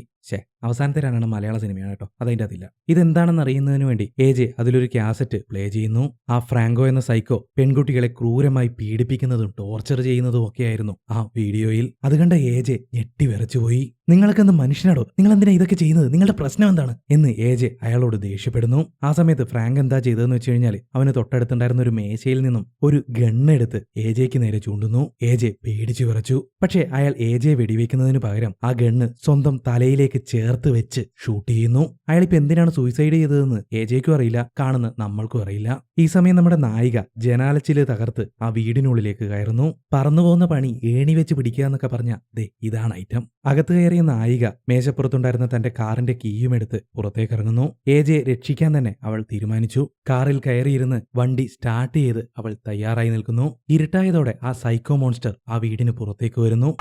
അവസാനത്തെ 2 മലയാള സിനിമയാണ് കേട്ടോ, അതിൻ്റെ അതില്ല. ഇതെന്താണെന്ന് അറിയുന്നതിന് വേണ്ടി ഏജെ അതിലൊരു കാസറ്റ് പ്ലേ ചെയ്യുന്നു. ആ ഫ്രാങ്കോ എന്ന സൈക്കോ പെൺകുട്ടികളെ ക്രൂരമായി പീഡിപ്പിക്കുന്നതും ടോർച്ചർ ചെയ്യുന്നതും ഒക്കെയായിരുന്നു ആ വീഡിയോയിൽ. അത് കണ്ട ഏജെ ഞെട്ടി വിറച്ചുപോയി. നിങ്ങളൊക്കെ എന്ത് മനുഷ്യനാടോ, നിങ്ങൾ എന്തിനാ ഇതൊക്കെ ചെയ്യുന്നത്, നിങ്ങളുടെ പ്രശ്നം എന്താണ് എന്ന് AJ അയാളോട് ദേഷ്യപ്പെടുന്നു. ആ സമയത്ത് ഫ്രാങ്ക് എന്താ ചെയ്തതെന്ന് വെച്ച് കഴിഞ്ഞാൽ അവന് തൊട്ടടുത്തുണ്ടായിരുന്ന ഒരു മേശയിൽ നിന്നും ഒരു ഗണ്ണെടുത്ത് AJക്ക് നേരെ ചൂണ്ടുന്നു. AJ പേടിച്ചു വിറച്ചു. പക്ഷേ അയാൾ AJ വെടിവെക്കുന്നതിന് പകരം ആ ഗണ്ണ് സ്വന്തം തലയിലേക്ക് ചേർത്ത് വെച്ച് ഷൂട്ട് ചെയ്യുന്നു. അയാളിപ്പോ എന്തിനാണ് സൂയിസൈഡ് ചെയ്തതെന്ന് AJക്കും അറിയില്ല, കാണുന്ന നമ്മൾക്കും അറിയില്ല. ഈ സമയം നമ്മുടെ നായിക ജനാലച്ചില് തകർത്ത് ആ വീടിനുള്ളിലേക്ക് കയറുന്നു. പറന്നുപോകുന്ന പണി ഏണി വെച്ച് പിടിക്കുക എന്നൊക്കെ പറഞ്ഞ ദേ ഇതാണ് ഐറ്റം. അകത്ത് കയറിയ നായിക മേശപ്പുറത്തുണ്ടായിരുന്ന തന്റെ കാറിന്റെ കീയും എടുത്ത് പുറത്തേക്ക് ഇറങ്ങുന്നു. AJ രക്ഷിക്കാൻ തന്നെ അവൾ തീരുമാനിച്ചു. കാറിൽ കയറിയിരുന്ന് വണ്ടി സ്റ്റാർട്ട് ചെയ്ത് അവൾ തയ്യാറായി നിൽക്കുന്നു. ഇരുട്ടായതോടെ ആ സൈക്കോ മോൺസ്റ്റർ ആ വീടിന് പുറത്തേക്ക് വരുന്നു.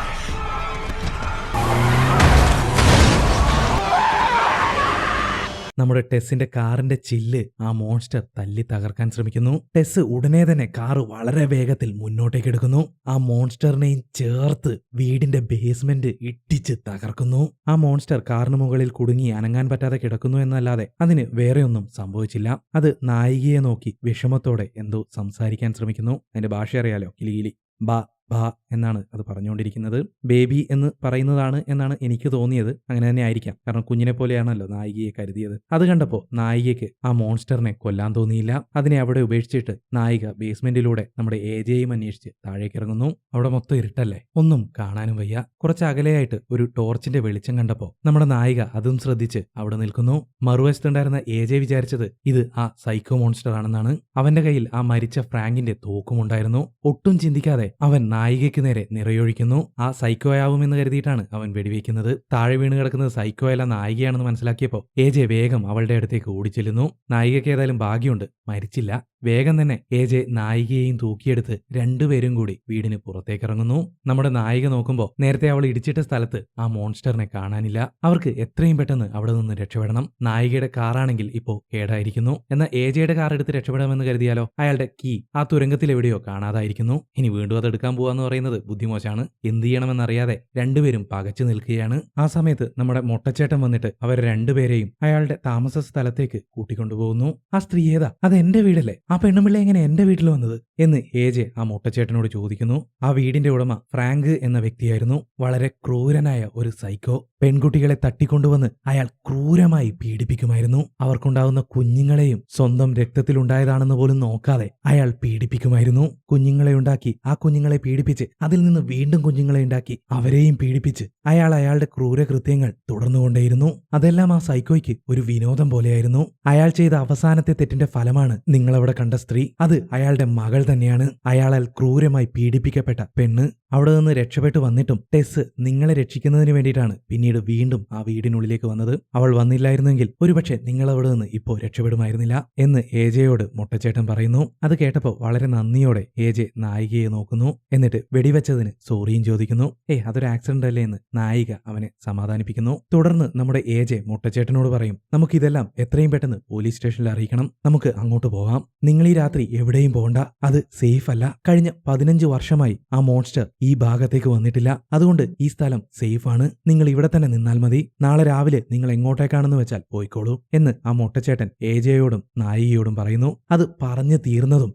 നമ്മുടെ ടെസ്സിന്റെ കാറിന്റെ ചില്ല് ആ മോൺസ്റ്റർ തല്ലി തകർക്കാൻ ശ്രമിക്കുന്നു. ടെസ് ഉടനെ തന്നെ കാറ് വളരെ വേഗത്തിൽ മുന്നോട്ടേക്ക് എടുക്കുന്നു. ആ മോൺസ്റ്ററിനെയും ചേർത്ത് വീടിന്റെ ബേസ്മെന്റ് ഇട്ടിച്ച് തകർക്കുന്നു. ആ മോൺസ്റ്റർ കാറിന് മുകളിൽ കുടുങ്ങി അനങ്ങാൻ പറ്റാതെ കിടക്കുന്നു എന്നല്ലാതെ അതിന് വേറെയൊന്നും സംഭവിച്ചില്ല. അത് നായികയെ നോക്കി വിഷമത്തോടെ എന്തോ സംസാരിക്കാൻ ശ്രമിക്കുന്നു. അതിന്റെ ഭാഷ അറിയാലോ, കിലികിലി ബാ ബാ എന്നാണ് അത് പറഞ്ഞുകൊണ്ടിരിക്കുന്നത്. ബേബി എന്ന് പറയുന്നതാണ് എന്നാണ് എനിക്ക് തോന്നിയത്. അങ്ങനെ തന്നെ ആയിരിക്കാം, കാരണം കുഞ്ഞിനെ പോലെയാണല്ലോ നായികയെ കരുതിയത്. അത് കണ്ടപ്പോൾ നായികയ്ക്ക് ആ മോൺസ്റ്ററിനെ കൊല്ലാൻ തോന്നിയില്ല. അതിനെ അവിടെ ഉപേക്ഷിച്ചിട്ട് നായിക ബേസ്മെന്റിലൂടെ നമ്മുടെ AJയും അന്വേഷിച്ച് താഴേക്ക് ഇറങ്ങുന്നു. അവിടെ മൊത്തം ഇരുട്ടല്ലേ, ഒന്നും കാണാനും വയ്യ. കുറച്ച് അകലെയായിട്ട് ഒരു ടോർച്ചിന്റെ വെളിച്ചം കണ്ടപ്പോൾ നമ്മുടെ നായിക അതും ശ്രദ്ധിച്ച് അവിടെ നിൽക്കുന്നു. മറുവശത്തുണ്ടായിരുന്ന AJ വിചാരിച്ചത് ഇത് ആ സൈക്കോ മോൺസ്റ്റർ ആണെന്നാണ്. അവന്റെ കയ്യിൽ ആ മരിച്ച ഫ്രാങ്കിന്റെ തോക്കുമുണ്ടായിരുന്നു. ഒട്ടും ചിന്തിക്കാതെ അവൻ നായികയ്ക്ക് നേരെ നിറയൊഴിക്കുന്നു. ആ സൈക്കോയാവുമെന്ന് കരുതിയിട്ടാണ് അവൻ വെടിവെക്കുന്നത്. താഴെ വീണ് കിടക്കുന്നത് സൈക്കോയല്ല നായികയാണെന്ന് മനസ്സിലാക്കിയപ്പോൾ AJ വേഗം അവളുടെ അടുത്തേക്ക് ഓടിച്ചെല്ലുന്നു. നായികയ്ക്ക് ഏതായാലും ഭാഗ്യമുണ്ട്, മരിച്ചില്ല. വേഗം തന്നെ AJ നായികയെയും തൂക്കിയെടുത്ത് രണ്ടുപേരും കൂടി വീടിന് പുറത്തേക്ക് ഇറങ്ങുന്നു. നമ്മുടെ നായിക നോക്കുമ്പോൾ നേരത്തെ അവൾ ഇടിച്ചിട്ട സ്ഥലത്ത് ആ മോൺസ്റ്ററിനെ കാണാനില്ല. അവർക്ക് എത്രയും പെട്ടെന്ന് അവിടെ നിന്ന് രക്ഷപ്പെടണം. നായികയുടെ കാറാണെങ്കിൽ ഇപ്പോ കേടായിരിക്കുന്നു. എന്നാൽ AJയുടെ കാർ എടുത്ത് രക്ഷപ്പെടാമെന്ന് കരുതിയാലോ, അയാളുടെ കീ ആ തുരങ്കത്തിൽ എവിടെയോ കാണാതായിരിക്കുന്നു. ഇനി വീണ്ടും അത് എടുക്കാൻ പോവാന്ന് പറയുന്നത് ബുദ്ധിമോശാണ്. എന്ത് ചെയ്യണമെന്നറിയാതെ രണ്ടുപേരും പകച്ചു നിൽക്കുകയാണ്. ആ സമയത്ത് നമ്മുടെ മൊട്ടച്ചേട്ടൻ വന്നിട്ട് അവർ രണ്ടുപേരെയും അയാളുടെ താമസ സ്ഥലത്തേക്ക് കൂട്ടിക്കൊണ്ടുപോകുന്നു. ആ സ്ത്രീ ഏതാ, അത് എന്റെ വീടല്ലേ, ആ പെണ്ണുപിള്ള എങ്ങനെ എന്റെ വീട്ടിൽ വന്നത് എന്ന് AJ ആ മൊട്ടച്ചേട്ടനോട് ചോദിക്കുന്നു. ആ വീടിന്റെ ഉടമ ഫ്രാങ്ക് എന്ന വ്യക്തിയായിരുന്നു. വളരെ ക്രൂരനായ ഒരു സൈക്കോ. പെൺകുട്ടികളെ തട്ടിക്കൊണ്ടുവന്ന് അയാൾ ക്രൂരമായി പീഡിപ്പിക്കുമായിരുന്നു. അവർക്കുണ്ടാകുന്ന കുഞ്ഞുങ്ങളെയും സ്വന്തം രക്തത്തിലുണ്ടായതാണെന്ന് പോലും നോക്കാതെ അയാൾ പീഡിപ്പിക്കുമായിരുന്നു. കുഞ്ഞുങ്ങളെ ഉണ്ടാക്കി ആ കുഞ്ഞുങ്ങളെ പീഡിപ്പിച്ച് അതിൽ നിന്ന് വീണ്ടും കുഞ്ഞുങ്ങളെ ഉണ്ടാക്കി അവരെയും പീഡിപ്പിച്ച് അയാൾ അയാളുടെ ക്രൂരകൃത്യങ്ങൾ തുടർന്നുകൊണ്ടേയിരുന്നു. അതെല്ലാം ആ സൈക്കോയ്ക്ക് ഒരു വിനോദം പോലെയായിരുന്നു. അയാൾ ചെയ്ത അവസാനത്തെ തെറ്റിന്റെ ഫലമാണ് നിങ്ങളവിടെ കണ്ട സ്ത്രീ. അത് അയാളുടെ മകൾ തന്നെയാണ്. അയാളാൽ ക്രൂരമായി പീഡിപ്പിക്കപ്പെട്ട പെണ്ണ്. അവിടെ നിന്ന് രക്ഷപ്പെട്ടു വന്നിട്ടും ടെസ് നിങ്ങളെ രക്ഷിക്കുന്നതിന് വേണ്ടിയിട്ടാണ് പിന്നീട് വീണ്ടും ആ വീടിനുള്ളിലേക്ക് വന്നത്. അവൾ വന്നില്ലായിരുന്നെങ്കിൽ ഒരുപക്ഷെ നിങ്ങളവിടെ നിന്ന് ഇപ്പോ രക്ഷപ്പെടുമായിരുന്നില്ല എന്ന് AJയോട് മൊട്ടച്ചേട്ടൻ പറയുന്നു. അത് കേട്ടപ്പോൾ വളരെ നന്ദിയോടെ AJ നായികയെ നോക്കുന്നു. എന്നിട്ട് വെടിവെച്ചതിന് സോറിയും ചോദിക്കുന്നു. അതൊരു ആക്സിഡന്റ് അല്ലേ എന്ന് നായിക അവനെ സമാധാനിപ്പിക്കുന്നു. തുടർന്ന് നമ്മുടെ AJ മൊട്ടച്ചേട്ടനോട് പറയും, നമുക്കിതെല്ലാം എത്രയും പെട്ടെന്ന് പോലീസ് സ്റ്റേഷനിൽ അറിയിക്കണം, നമുക്ക് അങ്ങോട്ട് പോകാം. നിങ്ങൾ ഈ രാത്രി എവിടെയും പോകണ്ട, അത് സേഫ് അല്ല. കഴിഞ്ഞ 15 വർഷമായി ആ മോൺസ്റ്റർ ഈ ഭാഗത്തേക്ക് വന്നിട്ടില്ല. അതുകൊണ്ട് ഈ സ്ഥലം സേഫ് ആണ്. നിങ്ങൾ ഇവിടെ തന്നെ നിന്നാൽ മതി. നാളെ രാവിലെ നിങ്ങൾ എങ്ങോട്ടേക്കാണെന്ന് വെച്ചാൽ പോയിക്കോളൂ എന്ന് ആ മൊട്ടച്ചേട്ടൻ AJയോടും നായികയോടും പറയുന്നു. അത് പറഞ്ഞു തീർന്നതും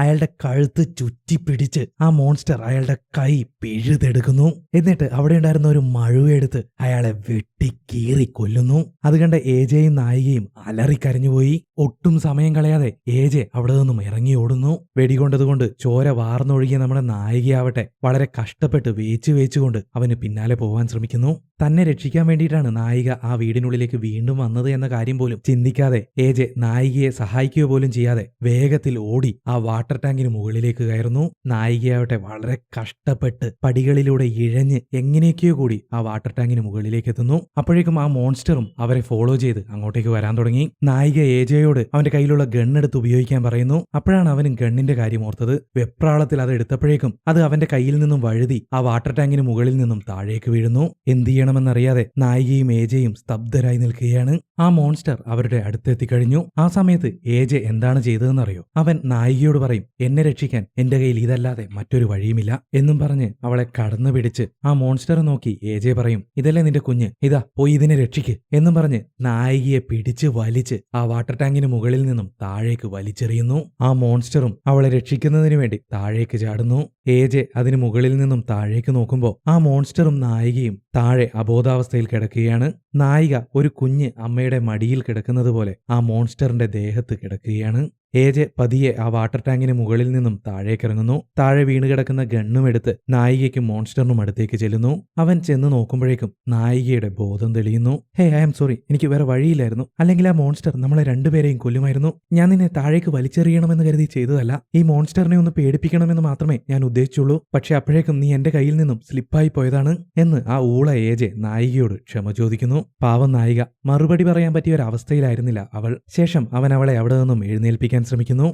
അയാളുടെ കഴുത്ത് ചുറ്റിപ്പിടിച്ച് ആ മോൺസ്റ്റർ അയാളുടെ കൈ പിഴുതെടുക്കുന്നു. എന്നിട്ട് അവിടെ ഉണ്ടായിരുന്ന ഒരു മഴുവെടുത്ത് അയാളെ വെട്ടിക്കീറി കൊല്ലുന്നു. അത് കണ്ട AJയും നായികയും അലറിക്കരഞ്ഞുപോയി. ഒട്ടും സമയം കളയാതെ AJ അവിടെ നിന്നും ഇറങ്ങി ഓടുന്നു. വെടികൊണ്ടതുകൊണ്ട് ചോര വാർന്നൊഴുകിയ നമ്മുടെ നായികയാവട്ടെ വളരെ കഷ്ടപ്പെട്ട് വേച്ചുകൊണ്ട് അവന് പിന്നാലെ പോവാൻ ശ്രമിക്കുന്നു. തന്നെ രക്ഷിക്കാൻ വേണ്ടിയിട്ടാണ് നായിക ആ വീടിനുള്ളിലേക്ക് വീണ്ടും വന്നത് എന്ന കാര്യം പോലും ചിന്തിക്കാതെ AJ നായികയെ സഹായിക്കുക പോലും ചെയ്യാതെ വേഗത്തിൽ ഓടി ആ വാട്ടർ ടാങ്കിന് മുകളിലേക്ക് കയറുന്നു. നായികയാവട്ടെ വളരെ കഷ്ടപ്പെട്ട് പടികളിലൂടെ ഇഴഞ്ഞ് എങ്ങനെയൊക്കെയോ കൂടി ആ വാട്ടർ ടാങ്കിന് മുകളിലേക്ക് എത്തുന്നു. അപ്പോഴേക്കും ആ മോൺസ്റ്ററും അവരെ ഫോളോ ചെയ്ത് അങ്ങോട്ടേക്ക് വരാൻ തുടങ്ങി. നായിക AJയോട് അവന്റെ കയ്യിലുള്ള ഗണ്ണെടുത്ത് ഉപയോഗിക്കാൻ പറയുന്നു. അപ്പോഴാണ് അവനും ഗണ്ണിന്റെ കാര്യം ഓർത്തത്. വെപ്രാളത്തിൽ അത് എടുത്തപ്പോഴേക്കും അത് അവന്റെ കയ്യിൽ നിന്നും വഴുതി ആ വാട്ടർ ടാങ്കിന് മുകളിൽ നിന്നും താഴേക്ക് വീഴുന്നു. എന്ത് ചെയ്യണമെന്നറിയാതെ നായികയും AJയും സ്തബ്ധരായി നിൽക്കുകയാണ്. ആ മോൺസ്റ്റർ അവരുടെ അടുത്തെത്തിക്കഴിഞ്ഞു. ആ സമയത്ത് AJ എന്താണ് ചെയ്തതെന്നറിയോ? അവൻ നായികയോട് പറയും, പറയും, എന്നെ രക്ഷിക്കാൻ എന്റെ കയ്യിൽ ഇതല്ലാതെ മറ്റൊരു വഴിയുമില്ല എന്നും പറഞ്ഞ് അവളെ കടന്നു പിടിച്ച് ആ മോൺസ്റ്ററെ നോക്കി എജെ പറയും, ഇതല്ലേ നിന്റെ കുഞ്ഞ്, ഇതാ പോയി ഇതിനെ രക്ഷിക്ക് എന്നും പറഞ്ഞ് നായികയെ പിടിച്ച് വലിച്ച് ആ വാട്ടർ ടാങ്കിന് മുകളിൽ നിന്നും താഴേക്ക് വലിച്ചെറിയുന്നു. ആ മോൺസ്റ്ററും അവളെ രക്ഷിക്കുന്നതിന് വേണ്ടി താഴേക്ക് ചാടുന്നു. എജെ അതിന് മുകളിൽ നിന്നും താഴേക്ക് നോക്കുമ്പോൾ ആ മോൺസ്റ്ററും നായികയും താഴെ അബോധാവസ്ഥയിൽ കിടക്കുകയാണ്. നായിക ഒരു കുഞ്ഞ് അമ്മയുടെ മടിയിൽ കിടക്കുന്നത് പോലെ ആ മോൺസ്റ്ററിന്റെ ദേഹത്ത് കിടക്കുകയാണ്. എജെ പതിയെ ആ വാട്ടർ ടാങ്കിന് മുകളിൽ നിന്നും താഴേക്കിറങ്ങുന്നു. താഴെ വീണുകിടക്കുന്ന ഗണ്ണും എടുത്ത് നായികയ്ക്കും മോൺസ്റ്ററിനും അടുത്തേക്ക് ചെല്ലുന്നു. അവൻ ചെന്ന് നോക്കുമ്പോഴേക്കും നായികയുടെ ബോധം തെളിയുന്നു. ഹേ, ഐ ആം സോറി, എനിക്ക് വേറെ വഴിയില്ലായിരുന്നു. അല്ലെങ്കിൽ ആ മോൺസ്റ്റർ നമ്മളെ രണ്ടുപേരെയും കൊല്ലുമായിരുന്നു. ഞാൻ നിന്നെ താഴേക്ക് വലിച്ചെറിയണമെന്ന് കരുതി ചെയ്തതല്ല. ഈ മോൺസ്റ്ററിനെ ഒന്ന് പേടിപ്പിക്കണമെന്ന് മാത്രമേ ഞാൻ ഉദ്ദേശിച്ചുള്ളൂ. പക്ഷെ അപ്പോഴേക്കും നീ എന്റെ കയ്യിൽ നിന്നും സ്ലിപ്പായി പോയതാണ് എന്ന് ആ ഊള എജെ നായികയോട് ക്ഷമ ചോദിക്കുന്നു. പാവം നായിക മറുപടി പറയാൻ പറ്റിയ ഒരു അവസ്ഥയിലായിരുന്നില്ല അവൾ. ശേഷം അവൻ അവളെ അവിടെ നിന്നും എഴുന്നേൽപ്പിക്കാൻ ശ്രമിക്കുന്നു.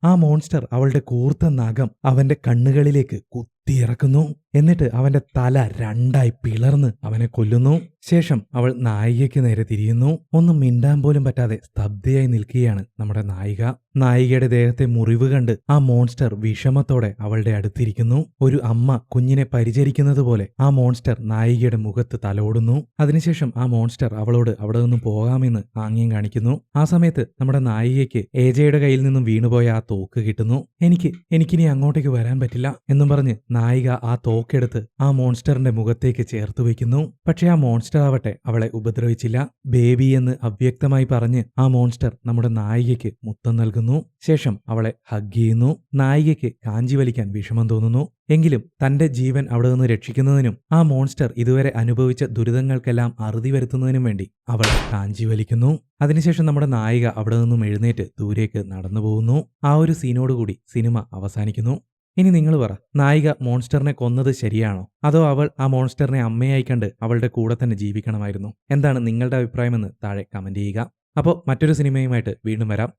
ആ മോൺസ്റ്റർ അവളുടെ കൂർത്ത നഖം അവന്റെ കണ്ണുകളിലേക്ക് കുത്തിയിറക്കുന്നു. എന്നിട്ട് അവന്റെ തല രണ്ടായി പിളർന്ന് അവനെ കൊല്ലുന്നു. ശേഷം അവൾ നായികയ്ക്ക് നേരെ തിരിയുന്നു. ഒന്നും മിണ്ടാൻ പോലും പറ്റാതെ സ്തബ്ധയായി നിൽക്കുകയാണ് നമ്മുടെ നായിക. നായികയുടെ ദേഹത്തെ മുറിവ് കണ്ട് ആ മോൺസ്റ്റർ വിഷമത്തോടെ അവളുടെ അടുത്തിരിക്കുന്നു. ഒരു അമ്മ കുഞ്ഞിനെ പരിചരിക്കുന്നത് പോലെ ആ മോൺസ്റ്റർ നായികയുടെ മുഖത്ത് തലോടുന്നു. അതിനുശേഷം ആ മോൺസ്റ്റർ അവളോട് അവിടെ നിന്നും പോകാമെന്ന് ആംഗ്യം കാണിക്കുന്നു. ആ സമയത്ത് നമ്മുടെ നായികയ്ക്ക് എജെയുടെ കയ്യിൽ നിന്നും വീണുപോയ ആ തോക്ക് കിട്ടുന്നു. എനിക്കിനി അങ്ങോട്ടേക്ക് വരാൻ പറ്റില്ല എന്നും പറഞ്ഞ് നായിക ആ തോക്കെടുത്ത് ആ മോൺസ്റ്ററിന്റെ മുഖത്തേക്ക് ചേർത്ത് വയ്ക്കുന്നു. പക്ഷെ ആ മോൺസ്റ്റർ ആവട്ടെ അവളെ ഉപദ്രവിച്ചില്ല. ബേബി എന്ന് അവ്യക്തമായി പറഞ്ഞ് ആ മോൺസ്റ്റർ നമ്മുടെ നായികയ്ക്ക് മുത്തം നൽകുന്നു. ശേഷം അവളെ ഹഗ് ചെയ്യുന്നു. നായികയ്ക്ക് കാഞ്ചി വലിക്കാൻ വിഷമം തോന്നുന്നു. എങ്കിലും തന്റെ ജീവൻ അവിടെ നിന്ന് രക്ഷിക്കുന്നതിനും ആ മോൺസ്റ്റർ ഇതുവരെ അനുഭവിച്ച ദുരിതങ്ങൾക്കെല്ലാം അറുതി വരുത്തുന്നതിനും വേണ്ടി അവൾ കാഞ്ചി വലിക്കുന്നു. അതിനുശേഷം നമ്മുടെ നായിക അവിടെ നിന്നും എഴുന്നേറ്റ് ദൂരേക്ക് നടന്നു പോകുന്നു. ആ ഒരു സീനോടുകൂടി സിനിമ അവസാനിക്കുന്നു. ഇനി നിങ്ങൾ പറ, നായിക മോൺസ്റ്ററിനെ കൊന്നത് ശരിയാണോ, അതോ അവൾ ആ മോൺസ്റ്ററിനെ അമ്മയായി കണ്ട് അവളുടെ കൂടെ തന്നെ ജീവിക്കണമായിരുന്നു? എന്താണ് നിങ്ങളുടെ അഭിപ്രായമെന്ന് താഴെ കമന്റ് ചെയ്യുക. അപ്പോൾ മറ്റൊരു സിനിമയുമായിട്ട് വീണ്ടും വരാം.